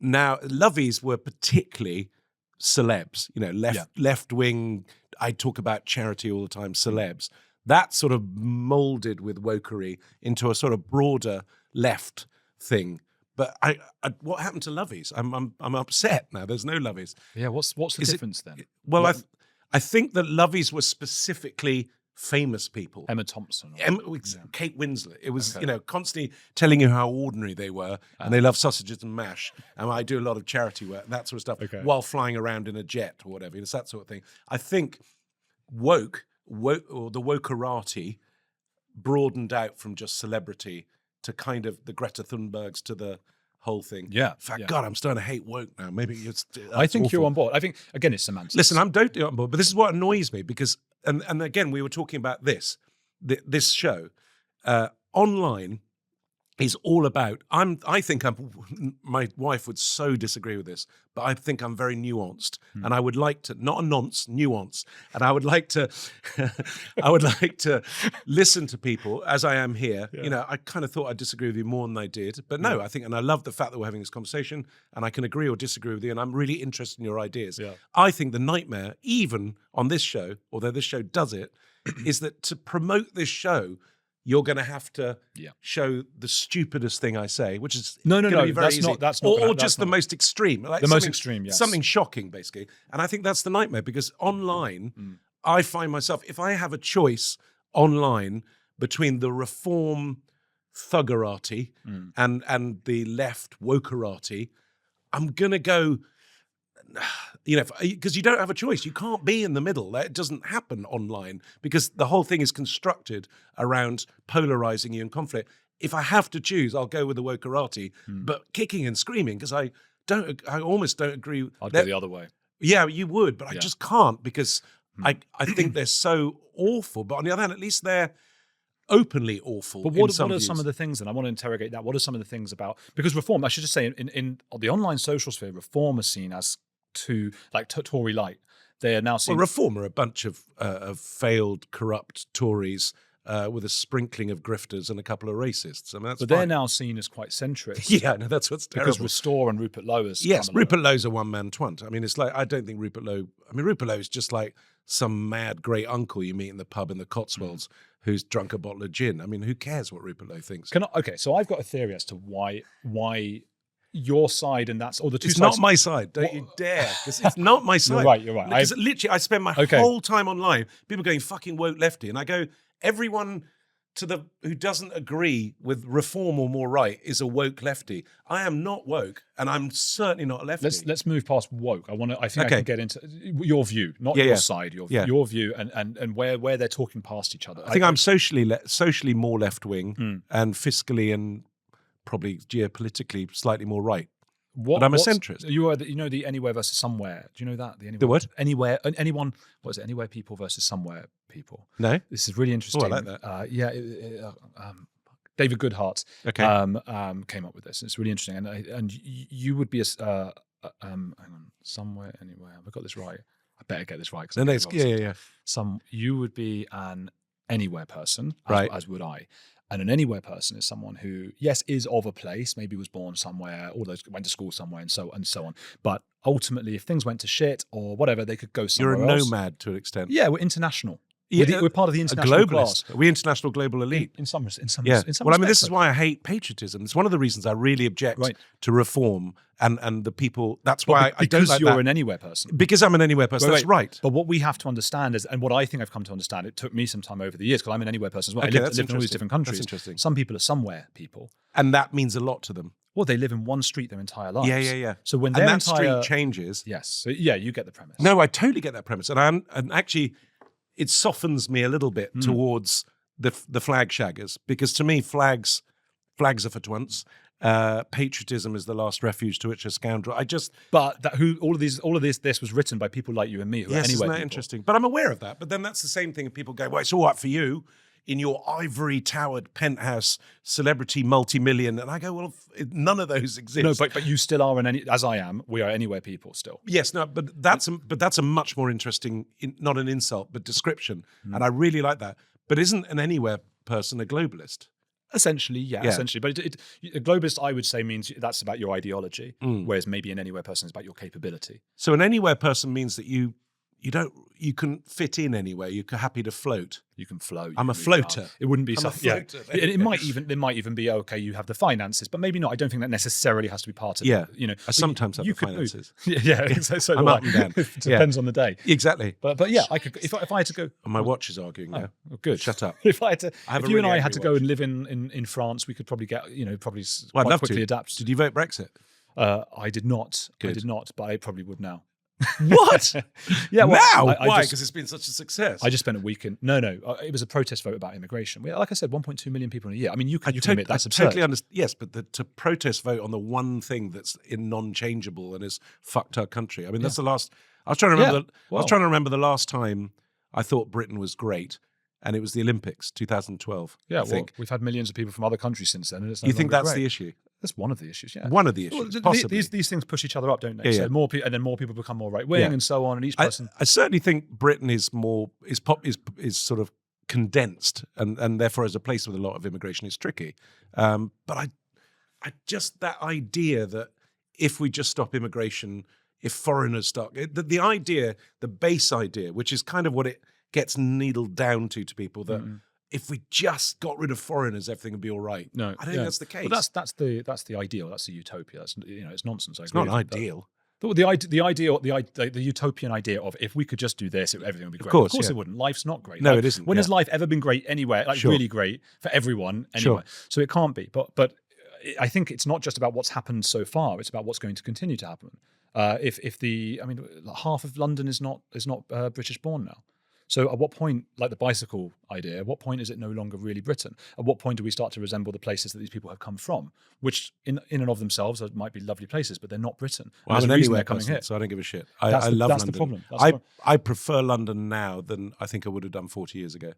now, lovies were particularly celebs, left wing. I talk about charity all the time, celebs. That sort of molded with wokery into a sort of broader left thing. But what happened to lovies? I'm upset now. There's no lovies. Yeah, what's the difference then? Well, I think that lovies were specifically famous people. Emma Thompson. Kate Winslet. It was, constantly telling you how ordinary they were, and they love sausages and mash. And I do a lot of charity work, that sort of stuff, while flying around in a jet or whatever. It's that sort of thing. I think woke or the wokerati broadened out from just celebrity to kind of the Greta Thunbergs to the whole thing. Yeah. In fact, God, I'm starting to hate woke now. Maybe I think you're on board. I think, again, it's semantics. Listen, I'm totally on board, but this is what annoys me because, and again, we were talking about this show. Online is all about, my wife would so disagree with this, but I think I'm very nuanced, and I would like to, not a nonce, nuance, and I would like to, listen to people as I am here. Yeah. I kind of thought I'd disagree with you more than I did, but no, I think, and I love the fact that we're having this conversation, and I can agree or disagree with you, and I'm really interested in your ideas. Yeah. I think the nightmare, even on this show, although this show does it, is that to promote this show, you're going to have to show the stupidest thing I say, which is no, be very that's easy. Not, that's or, not, or just the most extreme, like the most extreme, yes, something shocking, basically. And I think that's the nightmare because online, I find myself, if I have a choice online between the reform thuggerati and the left wokerati, I'm going to go. Because you don't have a choice. You can't be in the middle. It doesn't happen online because the whole thing is constructed around polarizing you in conflict. If I have to choose, I'll go with the wokerati, but kicking and screaming because I almost don't agree. I'd go the other way. Yeah, you would, but I just can't because I think they're so awful. But on the other hand, at least they're openly awful. But what are some of the things, and I want to interrogate that, what are some of the things about, because reform, I should just say, in the online social sphere, reform is seen as Tory light. They are now seen... Well, reform are a bunch of failed, corrupt Tories with a sprinkling of grifters and a couple of racists. I mean, that's they're now seen as quite centrist. Yeah, no, that's what's terrible. Because Restore and Rupert Lowe is... Yes, Rupert Lowe's a one-man twant. I mean, it's like, I don't think Rupert Lowe is just like some mad great uncle you meet in the pub in the Cotswolds who's drunk a bottle of gin. I mean, who cares what Rupert Lowe thinks? Okay, so I've got a theory as to why your side and that's, or the two it's sides. It's not my side. Don't you dare. Because it's not my side. You're right. Because literally, I spend my whole time online, people going fucking woke lefty. And I go, everyone who doesn't agree with reform or more right is a woke lefty. I am not woke, and I'm certainly not a lefty. Let's move past woke. I think I can get into your view, not your side, your view, and where they're talking past each other. I think I'm socially more left wing and fiscally and probably geopolitically slightly more right. But I'm a centrist. You are the anywhere versus somewhere. Do you know that? The what? Anywhere, anyone. What is it? Anywhere people versus somewhere people. No, this is really interesting. Oh, I like that. David Goodhart came up with this. It's really interesting, and you would be hang on, somewhere, anywhere. Have I got this right? I better get this right. You would be an anywhere person, as would I. And an anywhere person is someone who, yes, is of a place, maybe was born somewhere, or went to school somewhere, and so on. But ultimately, if things went to shit or whatever, they could go somewhere else. You're a nomad to an extent. Yeah, we're international. Yeah, we're part of the international class. We're international global elite. In some respects. Well, I mean, this is why I hate patriotism. It's one of the reasons I really object to reform and the people. That's why I don't like that. Because you're an anywhere person. Because I'm an anywhere person. That's right. But what we have to understand is, and what I think I've come to understand, it took me some time over the years because I'm an anywhere person as well. Okay, I lived in all these different countries. That's interesting. Some people are somewhere people. And that means a lot to them. Well, they live in one street their entire lives. Yeah. So when that street changes. Yes. So, you get the premise. No, I totally get that premise. And actually, it softens me a little bit towards the flag shaggers, because to me, flags are for twants. Patriotism is the last refuge to which a scoundrel. All of this was written by people like you and me. Who yes, are anyway isn't that interesting? But I'm aware of that. But then that's the same thing. If people go, well, it's all right for you. in your ivory towered penthouse, celebrity, multi-million. And I go, well, none of those exist. No, but you still are as I am. We are anywhere people still. Yes, no, but that's a much more interesting, not an insult, but description. And I really like that. But isn't an anywhere person a globalist? Essentially, yeah. Essentially. But a globalist, I would say, means that's about your ideology, whereas maybe an anywhere person is about your capability. So an anywhere person means that you can fit in anywhere. You're happy to float. You can float. I'm a floater. It wouldn't be something. It might even be okay. You have the finances, but maybe not. I don't think that necessarily has to be part of it. You know, I sometimes have the finances. So I'm up and down. It depends on the day. Exactly. But yeah, I could if I had to go. And my watch is arguing now. Oh, good. Shut up. If I had to, if you and I had to go watch. and live in France, we could probably get I'd quite love quickly to. adapt. Did you vote Brexit? I did not. Good. I did not, but I probably would now. What? Yeah. Well, now? Why? Because Because it's been such a success. I just spent a weekend. No, it was a protest vote about immigration. Like I said, 1.2 million people in a year. I mean, you can admit that's absurd. Totally understand. Yes, but to protest vote on the one thing that's non-changeable and has fucked our country. I mean, that's the last. I was trying to remember. I was trying to remember the last time I thought Britain was great, and it was the Olympics, 2012. Yeah, I think. We've had millions of people from other countries since then, and it's no You think longer that's great. the issue? That's one of the issues. Yeah, One of the issues. Well, possibly. These things push each other up, don't they? Yeah, So yeah. more people, and then more people become more right wing, and so on. And each person. I certainly think Britain is sort of condensed, and therefore as a place with a lot of immigration is tricky. But I just that idea that if we just stop immigration, if foreigners start the base idea, which is kind of what it gets needled down to people, that if we just got rid of foreigners, everything would be all right. No, I don't think that's the case. Well, that's the ideal. That's the utopia. That's it's nonsense. It's not ideal. The utopian idea of if we could just do this, everything would be great. Of course, it wouldn't. Life's not great. No, it isn't. When has life ever been great anywhere? Like really great for everyone anywhere. So it can't be. But I think it's not just about what's happened so far. It's about what's going to continue to happen. Half of London is not British born now. So at what point, like the bicycle idea, at what point is it no longer really Britain? At what point do we start to resemble the places that these people have come from, which in and of themselves might be lovely places, but they're not Britain. Well, I'm an anywhere person, so I don't give a shit. I love London. That's the problem. I prefer London now than I think I would have done 40 years ago.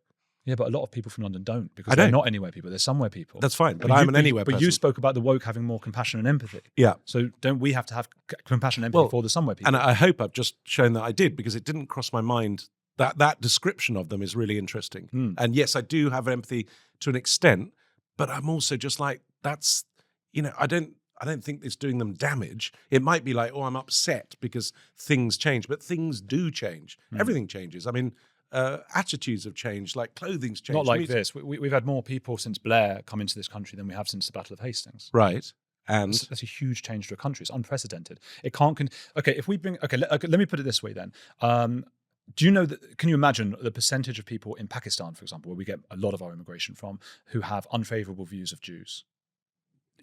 Yeah, but a lot of people from London don't, because they're not anywhere people. They're somewhere people. That's fine, but I'm an anywhere person. But you spoke about the woke having more compassion and empathy. Yeah. So don't we have to have compassion and empathy for the somewhere people? And I hope I've just shown that I did, because it didn't cross my mind that description of them is really interesting. And yes, I do have empathy to an extent, but I'm also just like, that's, I don't think it's doing them damage. It might be like, oh, I'm upset because things change, but things do change. Everything changes. I mean, attitudes have changed, like clothing's changed. Not like this. We've had more people since Blair come into this country than we have since the Battle of Hastings. Right. And that's a huge change to a country. It's unprecedented. It can't. Let me put it this way then. Do you know that? Can you imagine the percentage of people in Pakistan, for example, where we get a lot of our immigration from, who have unfavorable views of Jews?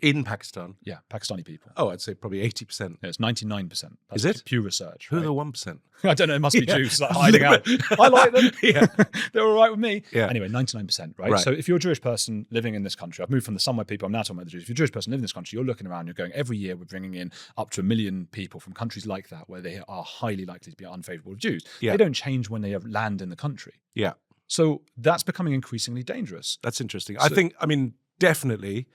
In Pakistan? Yeah, Pakistani people. Oh, I'd say probably 80%. Yeah, it's 99%. That's Is it? Pew Research. Who right? are the 1%? I don't know. It must be Jews like hiding out. I like them. Yeah. They're all right with me. Yeah. Anyway, 99%, right? So if you're a Jewish person living in this country, I've moved from the somewhere people, I'm now talking about the Jews. If you're a Jewish person living in this country, you're looking around, you're going, every year we're bringing in up to 1 million people from countries like that, where they are highly likely to be unfavorable of Jews. Yeah. They don't change when they land in the country. Yeah. So that's becoming increasingly dangerous. That's interesting. I mean, definitely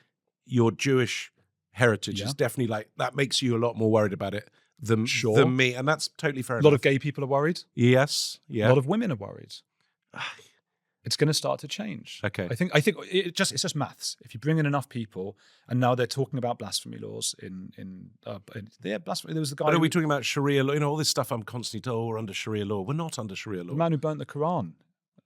your Jewish heritage is definitely like, that makes you a lot more worried about it than me. And that's totally fair enough. A lot of gay people are worried. Yes. Yeah. A lot of women are worried. It's going to start to change. Okay. I think it's just maths. If you bring in enough people, and now they're talking about blasphemy laws blasphemy. There was the guy. But are we talking about Sharia law? All this stuff I'm constantly told, we're under Sharia law. We're not under Sharia law. The man who burnt the Quran.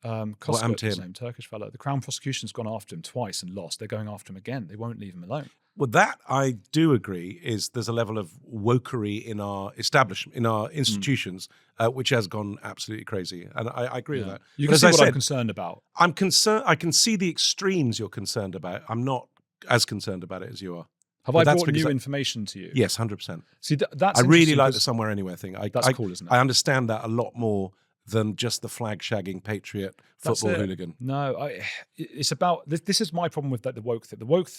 What happened to him? His name, Turkish fellow. The Crown prosecution's gone after him twice and lost. They're going after him again. They won't leave him alone. Well, that I do agree is there's a level of wokery in our establishment, in our institutions, which has gone absolutely crazy. And I agree with that. You can see what I'm concerned about. I'm concerned. I can see the extremes you're concerned about. I'm not as concerned about it as you are. Have I brought new information to you? Yes, 100%. See, that's I really like the Somewhere Anywhere thing. That's cool, isn't it? I understand that a lot more than just the flag-shagging patriot football hooligan. No, it's about this is my problem with the woke thing. The woke,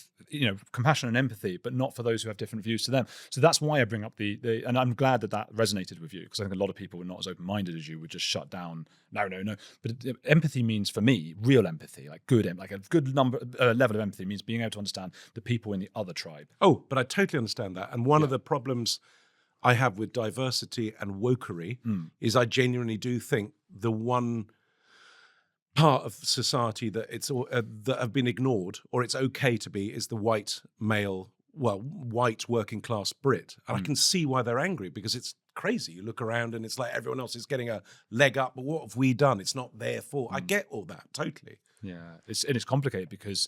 compassion and empathy, but not for those who have different views to them. So that's why I bring up the and I'm glad that resonated with you, because I think a lot of people who are not as open-minded as you would just shut down. No. But empathy means, for me, real empathy, like a good level of empathy means being able to understand the people in the other tribe. Oh, but I totally understand that. And one of the problems I have with diversity and wokery is I genuinely do think the one part of society that that have been ignored, or it's okay to be, is the white male, white working class Brit. And I can see why they're angry, because it's crazy. You look around and it's like everyone else is getting a leg up, but what have we done? It's not their fault. I get all that, totally. Yeah, it's complicated because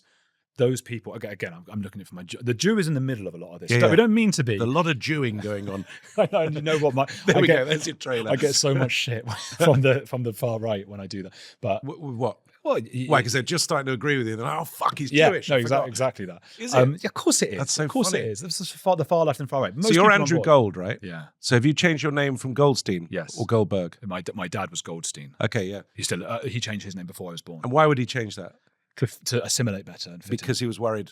those people, again, I'm looking at it from the Jew is in the middle of a lot of this. We don't mean to be. There's a lot of Jewing going on. I know, and you know what? There we go. There's your trailer. I get so much shit from the far right when I do that. But what? Well, why? Because they're just starting to agree with you. They're like, oh fuck, he's Jewish. No, exactly that. Is it? Yeah, of course it is. That's so Of course funny. it is. This is the far left and far right. Most so you're people Andrew Gold, right? Yeah. So have you changed your name from Goldstein? Yes. Or Goldberg? My dad was Goldstein. Okay, yeah. He changed his name before I was born And why would he change that? to assimilate better and fit Because he was worried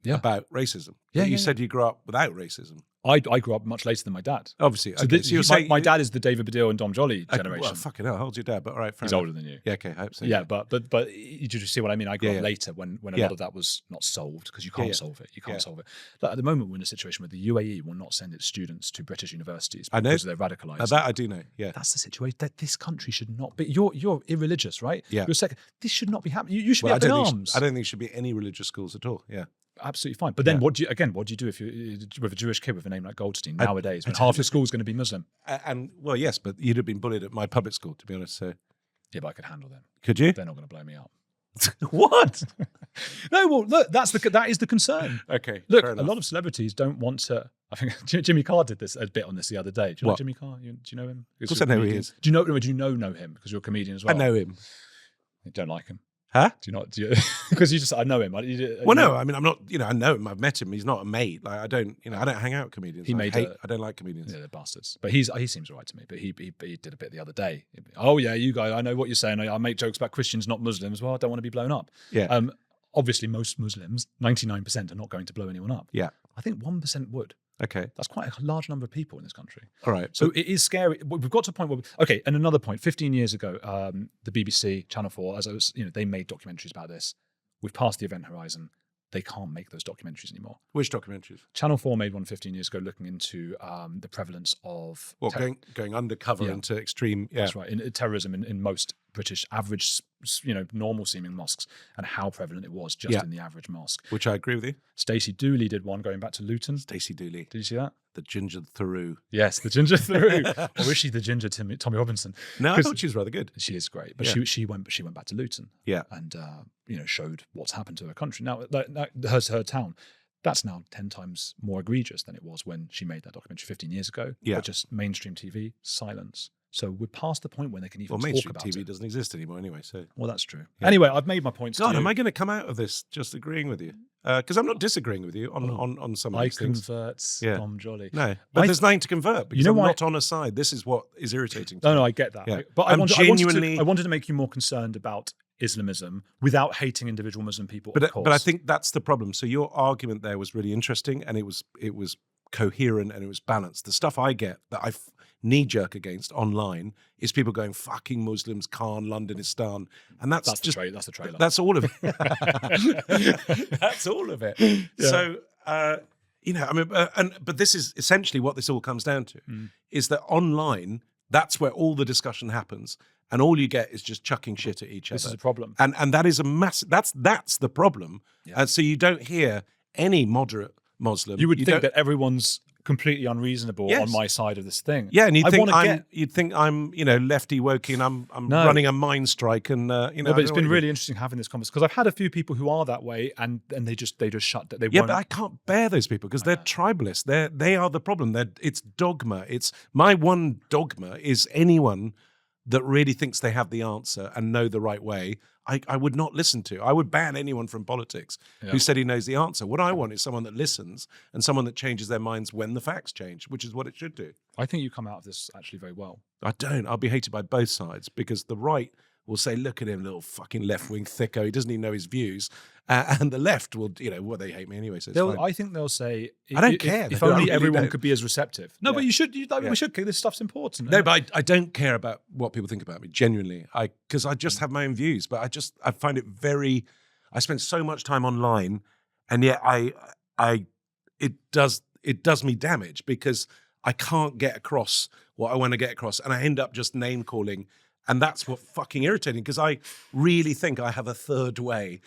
about racism. Yeah, But you said you grew up without racism. I grew up much later than my dad. Obviously. So Okay, so you're saying my dad is the David Baddiel and Dom Joly generation. Well, fucking hell, how old's your dad? But all right, fair He's enough. older than you. Yeah, okay, I hope so. Yeah, but you just see what I mean. I grew up later when a lot of that was not solved, because you can't solve it. You can't solve it. Like, at the moment, we're in a situation where the UAE will not send its students to British universities because they're radicalised. That I do know. Yeah, that's the situation. That this country should not be. You're irreligious, right? Yeah. You're second. This should not be happening. You should be up in arms. I don't think there should be any religious schools at all. Yeah. Absolutely fine. But then what do you do if you with a Jewish kid with a name like Goldstein nowadays, when half your school's going to be Muslim? And well, yes, but you'd have been bullied at my public school, to be honest. So yeah, but I could handle them. Could you? They're not going to blow me up. What? No, well, look, that is the concern. Okay. Look, a lot of celebrities don't want to. I think Jimmy Carr did this a bit on this the other day. Do you know Jimmy Carr? Do you know him? Of course I know who he is. Do you know him because you're a comedian as well? I know him. You don't like him? Huh? Do you not? Because I know him. No, I mean, I'm not. I know him. I've met him. He's not a mate. Like I don't hang out with comedians. I don't like comedians. Yeah, they're bastards. But he seems all right to me. But he did a bit the other day. Oh yeah, you guys. I know what you're saying. I make jokes about Christians, not Muslims. Well, I don't want to be blown up. Yeah. Obviously, most Muslims, 99%, are not going to blow anyone up. Yeah. I think 1% would. Okay. That's quite a large number of people in this country. All right. So it is scary. We've got to a point where... Okay, and another point. 15 years ago, the BBC, Channel 4, they made documentaries about this. We've passed the event horizon. They can't make those documentaries anymore. Which documentaries? Channel 4 made one 15 years ago looking into the prevalence of... going undercover into extreme... Yeah. That's right. In terrorism in most British average, normal-seeming mosques, and how prevalent it was just in the average mosque. Which I agree with you. Stacey Dooley did one going back to Luton. Stacey Dooley. Did you see that? The ginger Theroux. Yes, the ginger Theroux. Or is she the ginger Tommy Robinson? No, I thought she was rather good. She is great, but she went back to Luton. Yeah, and showed what's happened to her country. Now, her town. That's now 10 times more egregious than it was when she made that documentary 15 years ago. Yeah, but just mainstream TV silence. So we're past the point when they can even talk mainstream about TV it. doesn't exist anymore anyway. So that's true. Yeah. Anyway, I've made my points. God, am I going to come out of this just agreeing with you? Because I'm not disagreeing with you on some of these things. I convert Dom Joly. No, but there's nothing to convert because I'm not on a side. This is what is irritating to me. No, I get that. Yeah. But I wanted to make you more concerned about Islamism without hating individual Muslim people. But I think that's the problem. So your argument there was really interesting, and it was coherent and it was balanced. The stuff I get that I knee-jerk against online is people going fucking Muslims, Khan, Londonistan, and that's just that's the trailer. That's all of it. That's all of it. Yeah. So but this is essentially what this all comes down to: is that online, that's where all the discussion happens. And all you get is just chucking shit at each other. This is a problem. And that is a massive... That's the problem. Yeah. And so you don't hear any moderate Muslim... You would think that everyone's completely unreasonable on my side of this thing. Yeah, and you'd think I'm lefty wokey and I'm running a mind strike and No, but it's been really interesting having this conversation because I've had a few people who are that way and they just shut that. But I can't bear those people because they're tribalists. They are the problem. It's dogma. It's my one dogma is anyone that really thinks they have the answer and know the right way, I would not listen to. I would ban anyone from politics who said he knows the answer. What I want is someone that listens and someone that changes their minds when the facts change, which is what it should do. I think you come out of this actually very well. I don't. I'll be hated by both sides because the right will say, look at him, little fucking left-wing thicko. He doesn't even know his views. And the left will, they hate me anyway, so it's fine. I think they'll say, I don't care. If only really everyone don't. could be as receptive. No, but you should. We should. This stuff's important. No, but I don't care about what people think about me, genuinely. Because I just have my own views. But I find it I spend so much time online, and yet it does me damage because I can't get across what I want to get across. And I end up just name calling. And that's what fucking irritating, because I really think I have a third way,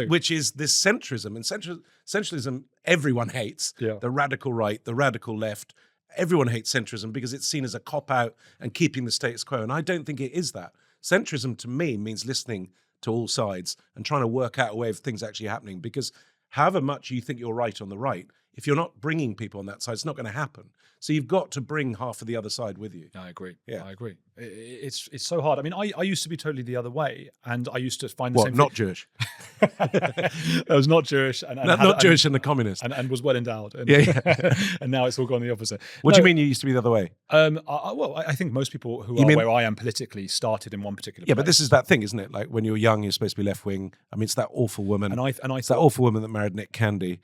which is this centrism. And centralism, everyone hates. Yeah. The radical right, the radical left. Everyone hates centrism because it's seen as a cop-out and keeping the status quo. And I don't think it is that. Centrism, to me, means listening to all sides and trying to work out a way of things actually happening. Because however much you think you're right on the right, if you're not bringing people on that side, it's not going to happen. So you've got to bring half of the other side with you. I agree. Yeah. I agree. It's so hard. I mean, I used to be totally the other way, and I used to find the What, same not thing. Jewish? I was not Jewish. And not Jewish and the communist. And was well endowed. And, Yeah. and now it's all gone the opposite. What do you mean you used to be the other way? I think most people who where I am politically started in one particular place. Yeah, but this is that thing, isn't it? Like when you were young, you're supposed to be left-wing. I mean, it's that awful woman. It's that awful woman that married Nick Candy.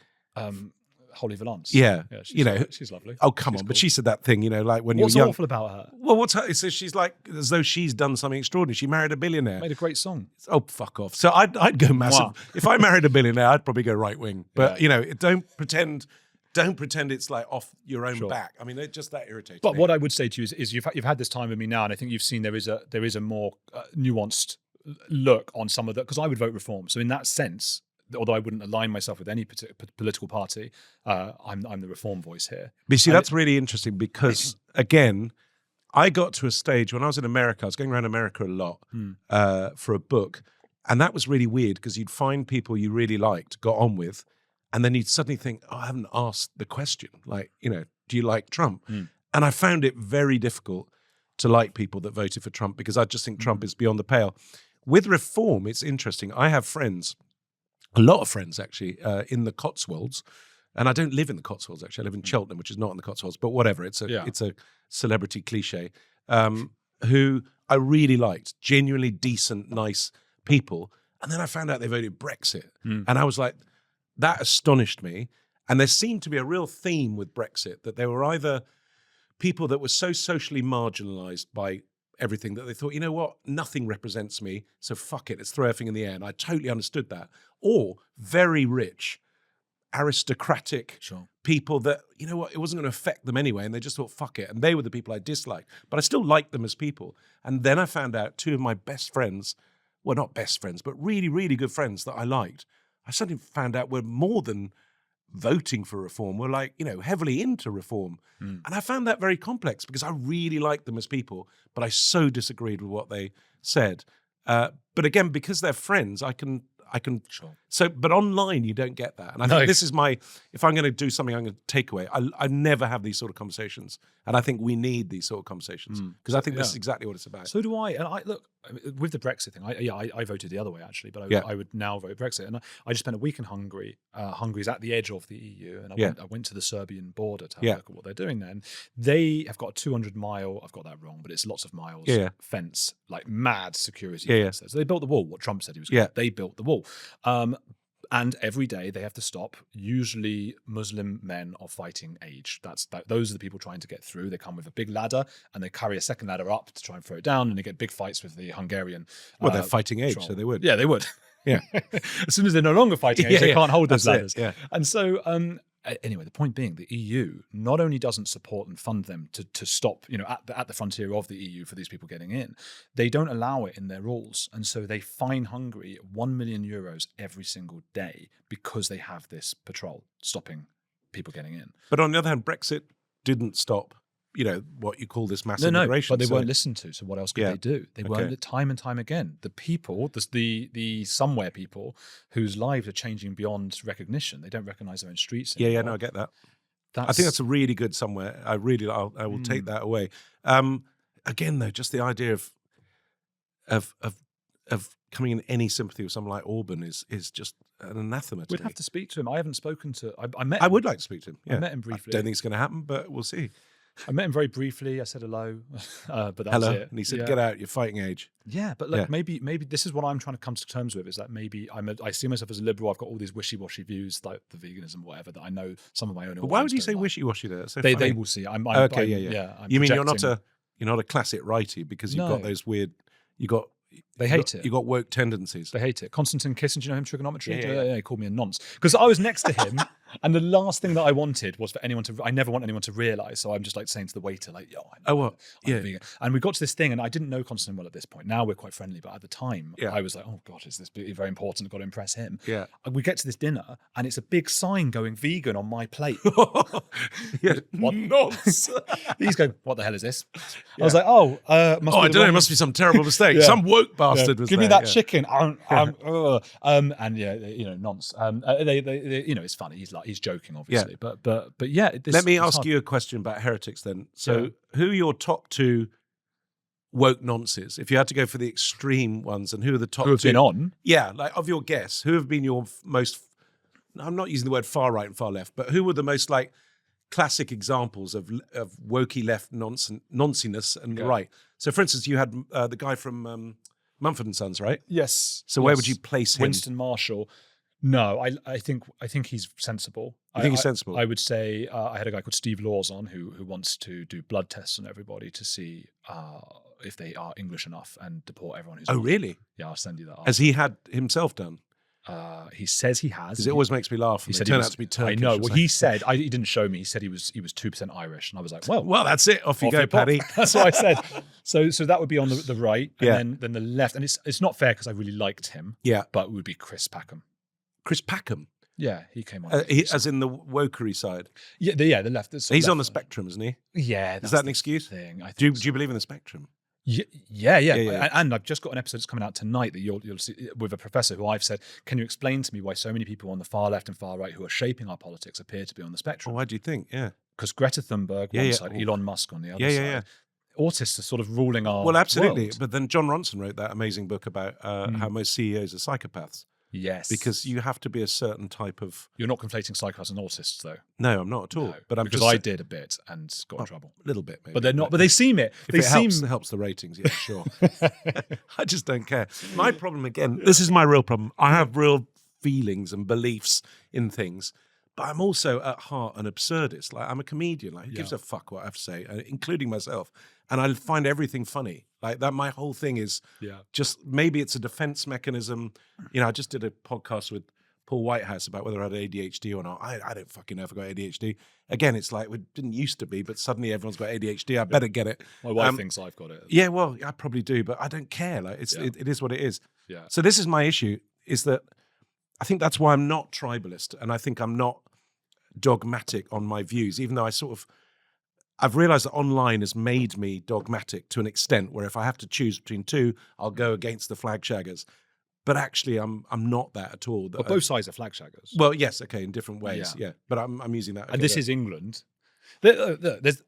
Holly Valance. Yeah, she's lovely. Oh, come on. Cool. But she said that thing, like when What's you were young. What's awful about her? Well, what's her? So she's like, as though she's done something extraordinary. She married a billionaire. Made a great song. Oh, fuck off. So I'd go massive. Wow. If I married a billionaire, I'd probably go right-wing. But, don't pretend it's like off your own back. I mean, they're just that irritating. But what I would say to you is you've had this time with me now, and I think you've seen there is a more nuanced look on some of that, because I would vote Reform. So in that sense, although I wouldn't align myself with any political party, I'm the Reform voice here. But you see, that's really interesting because, again, I got to a stage when I was in America, I was going around America a lot for a book, and that was really weird because you'd find people you really liked, got on with, and then you'd suddenly think, oh, I haven't asked the question. Like, do you like Trump? And I found it very difficult to like people that voted for Trump because I just think Trump is beyond the pale. With Reform, it's interesting. I have friends, a lot of friends actually, in the Cotswolds, and I don't live in the Cotswolds actually. I live in Cheltenham, which is not in the Cotswolds, but whatever. It's a celebrity cliche. Who I really liked, genuinely decent, nice people, and then I found out they voted Brexit, and I was like, that astonished me. And there seemed to be a real theme with Brexit that there were either people that were so socially marginalised by everything that they thought, you know what, nothing represents me, so fuck it, let's throw everything in the air. And I totally understood that. Or very rich, aristocratic people that, you know what, it wasn't going to affect them anyway, and they just thought, fuck it. And they were the people I disliked, but I still liked them as people. And then I found out two of my best friends, well, not best friends, but really, really good friends that I liked, I suddenly found out were more than voting for Reform, were like, heavily into Reform. And I found that very complex because I really liked them as people, but I so disagreed with what they said. But again, because they're friends, I can. So, but online you don't get that. And I think this is if I'm going to do something, I'm going to take away. I never have these sort of conversations, and I think we need these sort of conversations because I think this is exactly what it's about. So do I. And I look with the Brexit thing. I voted the other way actually, but I would now vote Brexit. And I just spent a week in Hungary. Hungary's at the edge of the EU, and I went to the Serbian border to have a look at what they're doing there. And they have got a 200-mile. I've got that wrong, but it's lots of miles fence, like mad security fence there. So they built the wall. What Trump said he was going to. They built the wall. And every day they have to stop. Usually Muslim men of fighting age. Those are the people trying to get through. They come with a big ladder and they carry a second ladder up to try and throw it down, and they get big fights with the Hungarian. Well, they're fighting age, so they would. Yeah, they would. Yeah. As soon as they're no longer fighting age, they can't hold those ladders. Yeah. And so, anyway, the point being, the EU not only doesn't support and fund them to stop, at the frontier of the EU for these people getting in, they don't allow it in their rules. And so they fine Hungary 1 million euros every single day because they have this patrol stopping people getting in. But on the other hand, Brexit didn't stop, what you call this massive migration. But they weren't listened to. So what else could they do? They weren't, time and time again. The people, the somewhere people whose lives are changing beyond recognition. They don't recognize their own streets anymore. Yeah, no, I get that. I think that's a really good somewhere. I will take that away. Again, though, just the idea of of coming in any sympathy with someone like Orban is just an anathema to We'd me. have to speak to him. I haven't spoken to. I met. I would like to speak to him. Yeah. I met him briefly. I don't think it's going to happen, but we'll see. I met him very briefly. I said hello, but that Hello, was it. and he said, Yeah. "Get out, you're fighting age." Yeah, but like maybe this is what I'm trying to come to terms with, is that maybe I see myself as a liberal. I've got all these wishy-washy views, like the veganism, whatever, that I know some of my own. But why would you audience say don't like. wishy-washy there? That's so They funny. will see. I'm Okay, I'm- yeah. I'm You mean you're projecting. not a classic righty because you've got No. those weird. They hate it. You got woke tendencies. They hate it. Konstantin Kissinger, you know him, trigonometry? Yeah. He called me a nonce. Because I was next to him, and the last thing that I wanted was for anyone to, I never want anyone to realise, so I'm just like saying to the waiter, like, yo, I'm Yeah. vegan. And we got to this thing, and I didn't know Konstantin well at this point. Now we're quite friendly, but at the time, Yeah. I was like, oh God, is this very important? I've got to impress him. Yeah. And we get to this dinner, and it's a big sign going vegan on my plate. Yeah. What? Nonce. He's going, what the hell is this? I was like, must be I the don't know. It wrong- must be some terrible mistake. Yeah. Some woke Yeah. bastard was Give me there, that yeah. chicken. And yeah, nonce. They, it's funny. He's joking, obviously, but yeah. Let me ask you a question about heretics then. So, who are your top two woke nonces? If you had to go for the extreme ones, and who are the top who have two? been on? Yeah, like of your guess, who have been your most? I'm not using the word far right and far left, but who were the most like classic examples of wokey left nonciness and the right? So, for instance, you had the guy from Mumford and Sons, right? Yes. So, where would you place him? Winston Marshall. No, I think he's sensible. You think he's sensible? I would say I had a guy called Steve Laws on who wants to do blood tests on everybody to see if they are English enough and deport everyone who's. Oh, not. really? Yeah, I'll send you that. Has he had himself done? He says he has. Because it always makes me laugh. He He said turn he was, out to be Turkish. I know. or Well, something. he said he didn't show me. He said he was 2% Irish, and I was like, Well, that's it. Off you off go, you pop. Paddy. That's what I said. So that would be on the right, and Yeah. then the left. And it's not fair because I really liked him. Yeah. But it would be Chris Packham. Chris Packham, Yeah, he came on. as in the wokery side. the left. He's left on the one. spectrum, isn't he? Yeah, Is that's that an the excuse? thing. I Do think you believe in the spectrum? Yeah. yeah. And I've just got an episode that's coming out tonight that you'll see with a professor who I've said, can you explain to me why so many people on the far left and far right who are shaping our politics appear to be on the Well, spectrum? why do you think? Yeah. Because Greta Thunberg Yeah, one yeah. side, Elon Musk on the other Yeah, side. yeah. Autists are sort of ruling our Well, absolutely. world. But then John Ronson wrote that amazing book about how most CEOs are psychopaths. Yes. Because you have to be a certain type of. You're not conflating psychopaths and autists, though. No, I'm not at all. No, but I'm because just I did a bit and got in trouble. a little bit, maybe. But they're not. But they seem it. If They it seem. helps the ratings, yeah, sure. I just don't care. My problem, again, this is my real problem. I have real feelings and beliefs in things, but I'm also at heart an absurdist. Like, I'm a comedian. Like, who gives a fuck what I have to say, including myself? And I find everything funny. Like that, my whole thing is just maybe it's a defense mechanism. You know, I just did a podcast with Paul Whitehouse about whether I had ADHD or not. I don't fucking know if I got ADHD. Again, it's like it didn't used to be, but suddenly everyone's got ADHD. I better get it. My wife thinks I've got it. Yeah, well, I probably do, but I don't care. Like it is what it is. Yeah. So this is my issue: is that I think that's why I'm not tribalist, and I think I'm not dogmatic on my views, even though I've realized that online has made me dogmatic to an extent where if I have to choose between two, I'll go against the flag shaggers. But actually, I'm not that at all. But both sides are flag shaggers. Well, yes, okay, in different ways, yeah. But I'm using that. And this is England. There's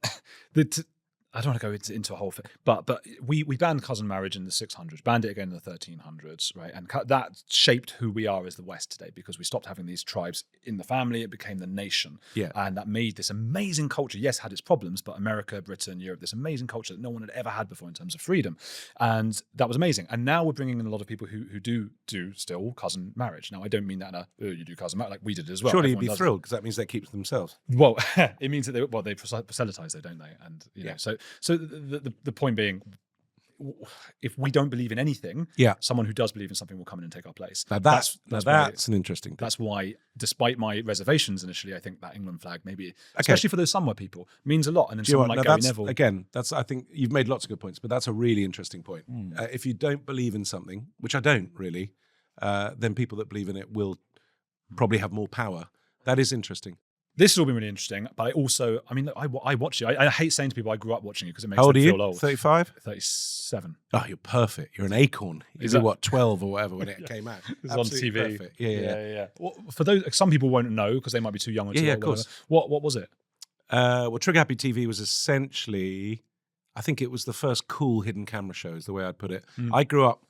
I don't want to go into a whole thing, but we banned cousin marriage in the 600s, banned it again in the 1300s, right? And that shaped who we are as the West today because we stopped having these tribes in the family. It became the nation. Yeah. And that made this amazing culture. Yes, had its problems, but America, Britain, Europe, this amazing culture that no one had ever had before in terms of freedom. And that was amazing. And now we're bringing in a lot of people who do still cousin marriage. Now, I don't mean that in a, you do cousin marriage, like we did as well. Surely you'd Everyone be does it. thrilled because that means they keep to themselves. Well, it means that they proselytize, though, don't they? And you know, so the point being, if we don't believe in anything, someone who does believe in something will come in and take our place. Now that's an interesting thing. That's why, despite my reservations initially, I think that England flag, maybe, especially for those somewhere people, means a lot. And then someone like Gary Neville. Again, I think you've made lots of good points, but that's a really interesting point. If you don't believe in something, which I don't really, then people that believe in it will probably have more power. That is interesting. This has all been really interesting, but I watch it. I hate saying to people I grew up watching it because it makes How old them are you? feel old. 35? 37. Oh, you're perfect. You're an acorn. You were 12 or whatever when it came out. It's on TV. Perfect. Yeah. Well, for those, some people won't know because they might be too young or too old. Of course. What was it? Well, Trigger Happy TV was essentially, I think it was the first cool hidden camera show, is the way I'd put it. I grew up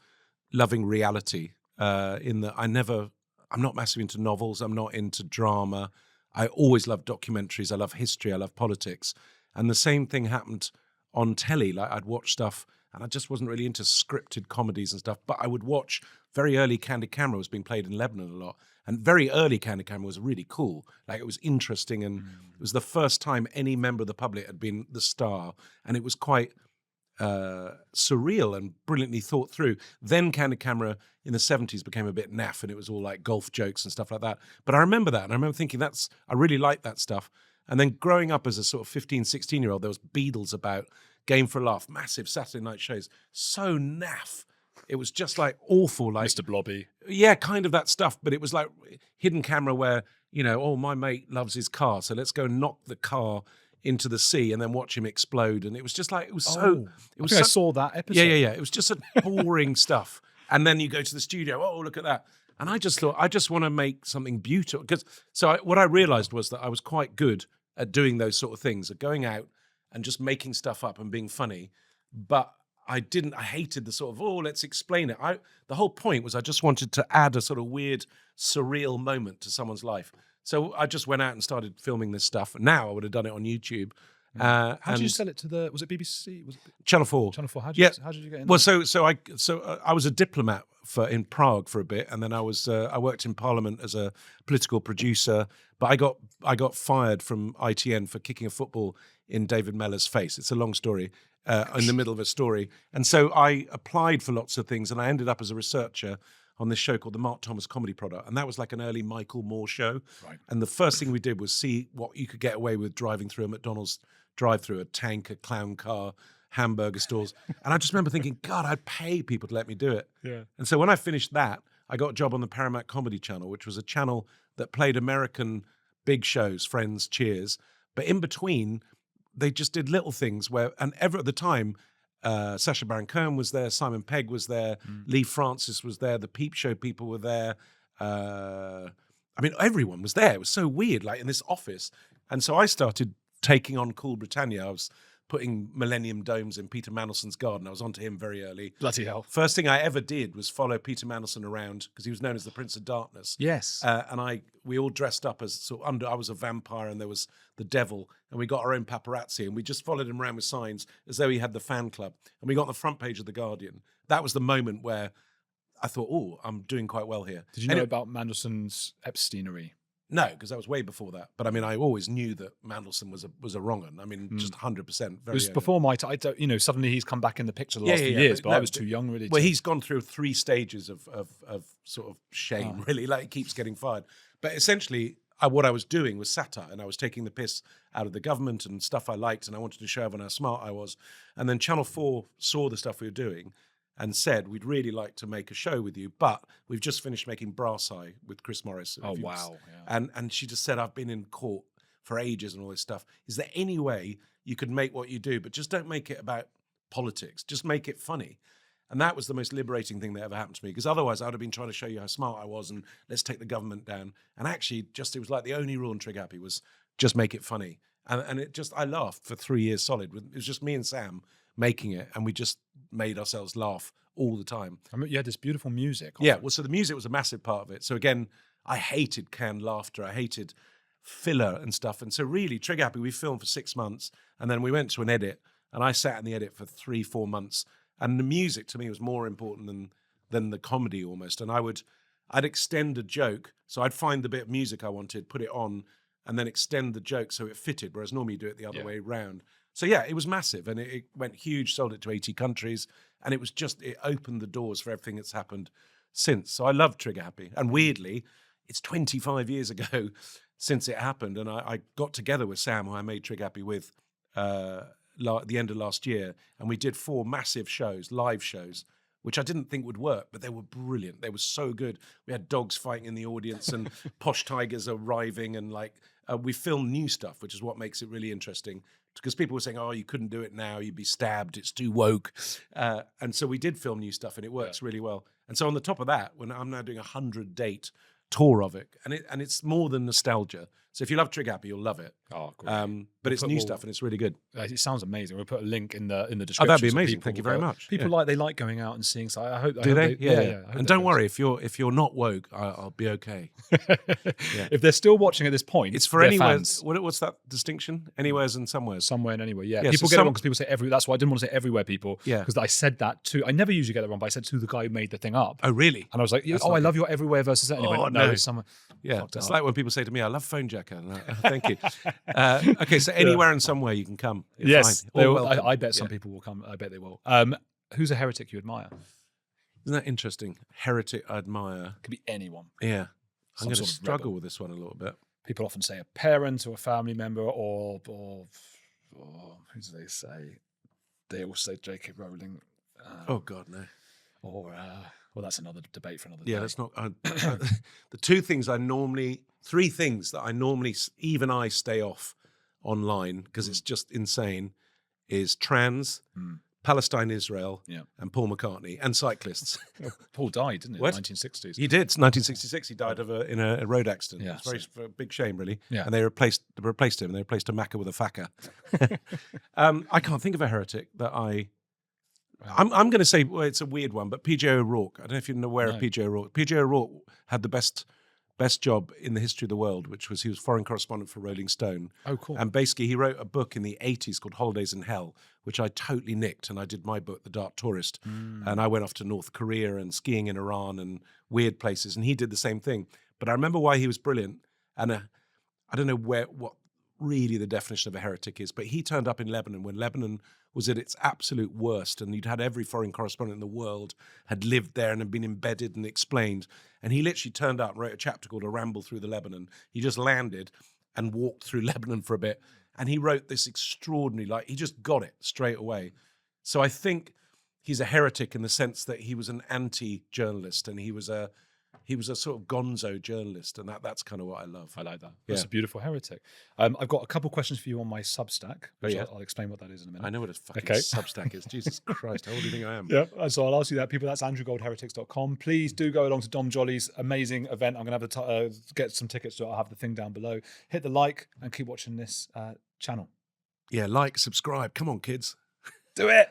loving reality in that I'm not massive into novels. I'm not into drama. I always loved documentaries. I love history. I love politics. And the same thing happened on telly. Like I'd watch stuff and I just wasn't really into scripted comedies and stuff, but I would watch very early Candid Camera was being played in Lebanon a lot. And very early Candid Camera was really cool. Like it was interesting and it was the first time any member of the public had been the star. And it was quite surreal and brilliantly thought through. Then Candid Camera in the 70s became a bit naff and it was all like golf jokes and stuff like that. But I remember that and I remember thinking I really like that stuff. And then growing up as a sort of 15, 16-year-old, there was Beadles about, Game for a Laugh, massive Saturday night shows. So naff. It was just like awful. Like Mr. Blobby. Yeah, kind of that stuff. But it was like hidden camera where, oh, my mate loves his car, so let's go knock the car into the sea and then watch him explode. And it was just like, it was so... I saw that episode. Yeah. It was just a boring stuff. And then you go to the studio, oh, look at that. And I just thought, I just want to make something beautiful. What I realized was that I was quite good at doing those sort of things, at going out and just making stuff up and being funny. But I hated the sort of, let's explain it. The whole point was I just wanted to add a sort of weird, surreal moment to someone's life. So I just went out and started filming this stuff. Now I would have done it on YouTube. How did you sell it to was it BBC? Was it Channel 4? Channel 4. How did you get in? Well, I was a diplomat in Prague for a bit, and then I worked in Parliament as a political producer. But I got fired from ITN for kicking a football in David Mellor's face. It's a long story. In the middle of a story. And so I applied for lots of things and I ended up as a researcher on this show called the Mark Thomas Comedy Product. And that was like an early Michael Moore show. Right. And the first thing we did was see what you could get away with driving through a McDonald's drive-through, a tank, a clown car, hamburger stores. And I just remember thinking, God, I'd pay people to let me do it. Yeah. And so when I finished that, I got a job on the Paramount Comedy Channel, which was a channel that played American big shows, Friends, Cheers. But in between, they just did little things at the time, Sacha Baron Cohen was there, Simon Pegg was there, Lee Francis was there, the Peep Show people were there. Everyone was there. It was so weird, like in this office. And so I started taking on Cool Britannia. I was putting Millennium Domes in Peter Mandelson's garden. I was onto him very early. Bloody hell. First thing I ever did was follow Peter Mandelson around because he was known as the Prince of Darkness. Yes. And we all dressed up as I was a vampire and there was the devil, and we got our own paparazzi and we just followed him around with signs as though he had the fan club. And we got on the front page of The Guardian. That was the moment where I thought, I'm doing quite well here. Did you know about Mandelson's Epsteinery? No, because that was way before that. But I mean, I always knew that Mandelson was a wrong one. I mean, just 100%. It was before my time. Suddenly he's come back in the picture the last few years, but I was too young really. Well, he's gone through 3 stages of sort of shame, really. Like he keeps getting fired. But essentially, what I was doing was satire, and I was taking the piss out of the government and stuff I liked, and I wanted to show everyone how smart I was. And then Channel 4 saw the stuff we were doing and said, we'd really like to make a show with you, but we've just finished making Brass Eye with Chris Morris. Oh, wow. Yeah. And she just said, I've been in court for ages and all this stuff. Is there any way you could make what you do, but just don't make it about politics. Just make it funny. And that was the most liberating thing that ever happened to me, because otherwise I would have been trying to show you how smart I was and let's take the government down. And actually, it was like the only rule in Trigger Happy was just make it funny. And I laughed for 3 years solid. It was just me and Sam making it, and we just made ourselves laugh all the time. I mean, you had this beautiful music. Yeah, well, so the music was a massive part of it. So again, I hated canned laughter. I hated filler and stuff. And so really, Trigger Happy, we filmed for 6 months, and then we went to an edit, and I sat in the edit for 3-4 months. And the music to me was more important than the comedy almost. And I'd extend a joke. So I'd find the bit of music I wanted, put it on, and then extend the joke so it fitted, whereas normally you do it the other way round. So yeah, it was massive, and it went huge, sold it to 80 countries, and it opened the doors for everything that's happened since. So I love Trigger Happy. And weirdly, it's 25 years ago since it happened, and I got together with Sam, who I made Trigger Happy with, at the end of last year, and we did 4 massive shows, live shows, which I didn't think would work, but they were brilliant. They were so good. We had dogs fighting in the audience and posh tigers arriving, and we filmed new stuff, which is what makes it really interesting. Because people were saying, you couldn't do it now, you'd be stabbed, it's too woke. And so we did film new stuff, and it works really well. And so on the top of that, when I'm now doing a 100-date tour of it, and it's more than nostalgia. So if you love Trig Happy, you'll love it. Oh, great. But it's new stuff and it's really good. It sounds amazing. We'll put a link in the description. Oh, that'd be amazing. Thank you very much. People they like going out and seeing. So I hope. Do they? Yeah. I hope And don't worry, if you're not woke, I'll be okay. If they're still watching at this point, It's for anywhere. What's that distinction? Anywheres and somewheres. Somewhere and anywhere. Yeah. Yeah, People so get it wrong because people say every. That's why I didn't want to say everywhere. People. Yeah. Because I said that too. I never usually get it wrong, but I said to the guy who made the thing up. Oh, really? And I was like, I love your everywhere versus that. And he went, no, it's somewhere. Yeah, it's like when people say to me, I love Phone Jacker. And thank you. Okay, so anywhere and somewhere you can come. You're Yes. fine. I bet some people will come. I bet they will. Who's a heretic you admire? Isn't that interesting? Heretic I admire. Could be anyone. Yeah. I'm Some going to sort of struggle rebel. with this one a little bit. People often say a parent or a family member or who do they say? They all say J.K. Rowling. Oh, God, no. Or, well, that's another debate for another Yeah, day. that's not. The three things that I normally, even I stay off online because it's just insane, is trans, Palestine, Israel, and Paul McCartney, and cyclists. Paul died, didn't he? What? In the 1960s. He did. 1966. He died in a road accident. Yeah, It's a big shame, really. Yeah. And they replaced him. They replaced a Macca with a Facca. I can't think of a heretic that I'm going to say, well, it's a weird one, but PJ O'Rourke. I don't know if you're aware of PJ O'Rourke. PJ O'Rourke had the best job in the history of the world, which was he was foreign correspondent for Rolling Stone. Oh, cool. And basically he wrote a book in the 80s called Holidays in Hell, which I totally nicked. And I did my book, The Dark Tourist. And I went off to North Korea and skiing in Iran and weird places. And he did the same thing. But I remember why he was brilliant. And I don't know what really the definition of a heretic is, but he turned up in Lebanon when Lebanon was at its absolute worst, and you'd had every foreign correspondent in the world had lived there and had been embedded and explained. And he literally turned up and wrote a chapter called A Ramble Through the Lebanon. He just landed and walked through Lebanon for a bit, and he wrote this extraordinary, he just got it straight away. So I think he's a heretic in the sense that he was an anti-journalist, and he was a sort of gonzo journalist, and that's kind of what I love. I like that. That's a beautiful heretic. I've got a couple questions for you on my Substack, which I'll explain what that is in a minute. I know what a fucking Substack is. Jesus Christ, how old do you think I am? Yeah, so I'll ask you that. People, that's andrewgoldheretics.com. Please do go along to Dom Joly's amazing event. I'm going to have get some tickets, so I'll have the thing down below. Hit the like and keep watching this channel. Yeah, like, subscribe. Come on, kids. Do it!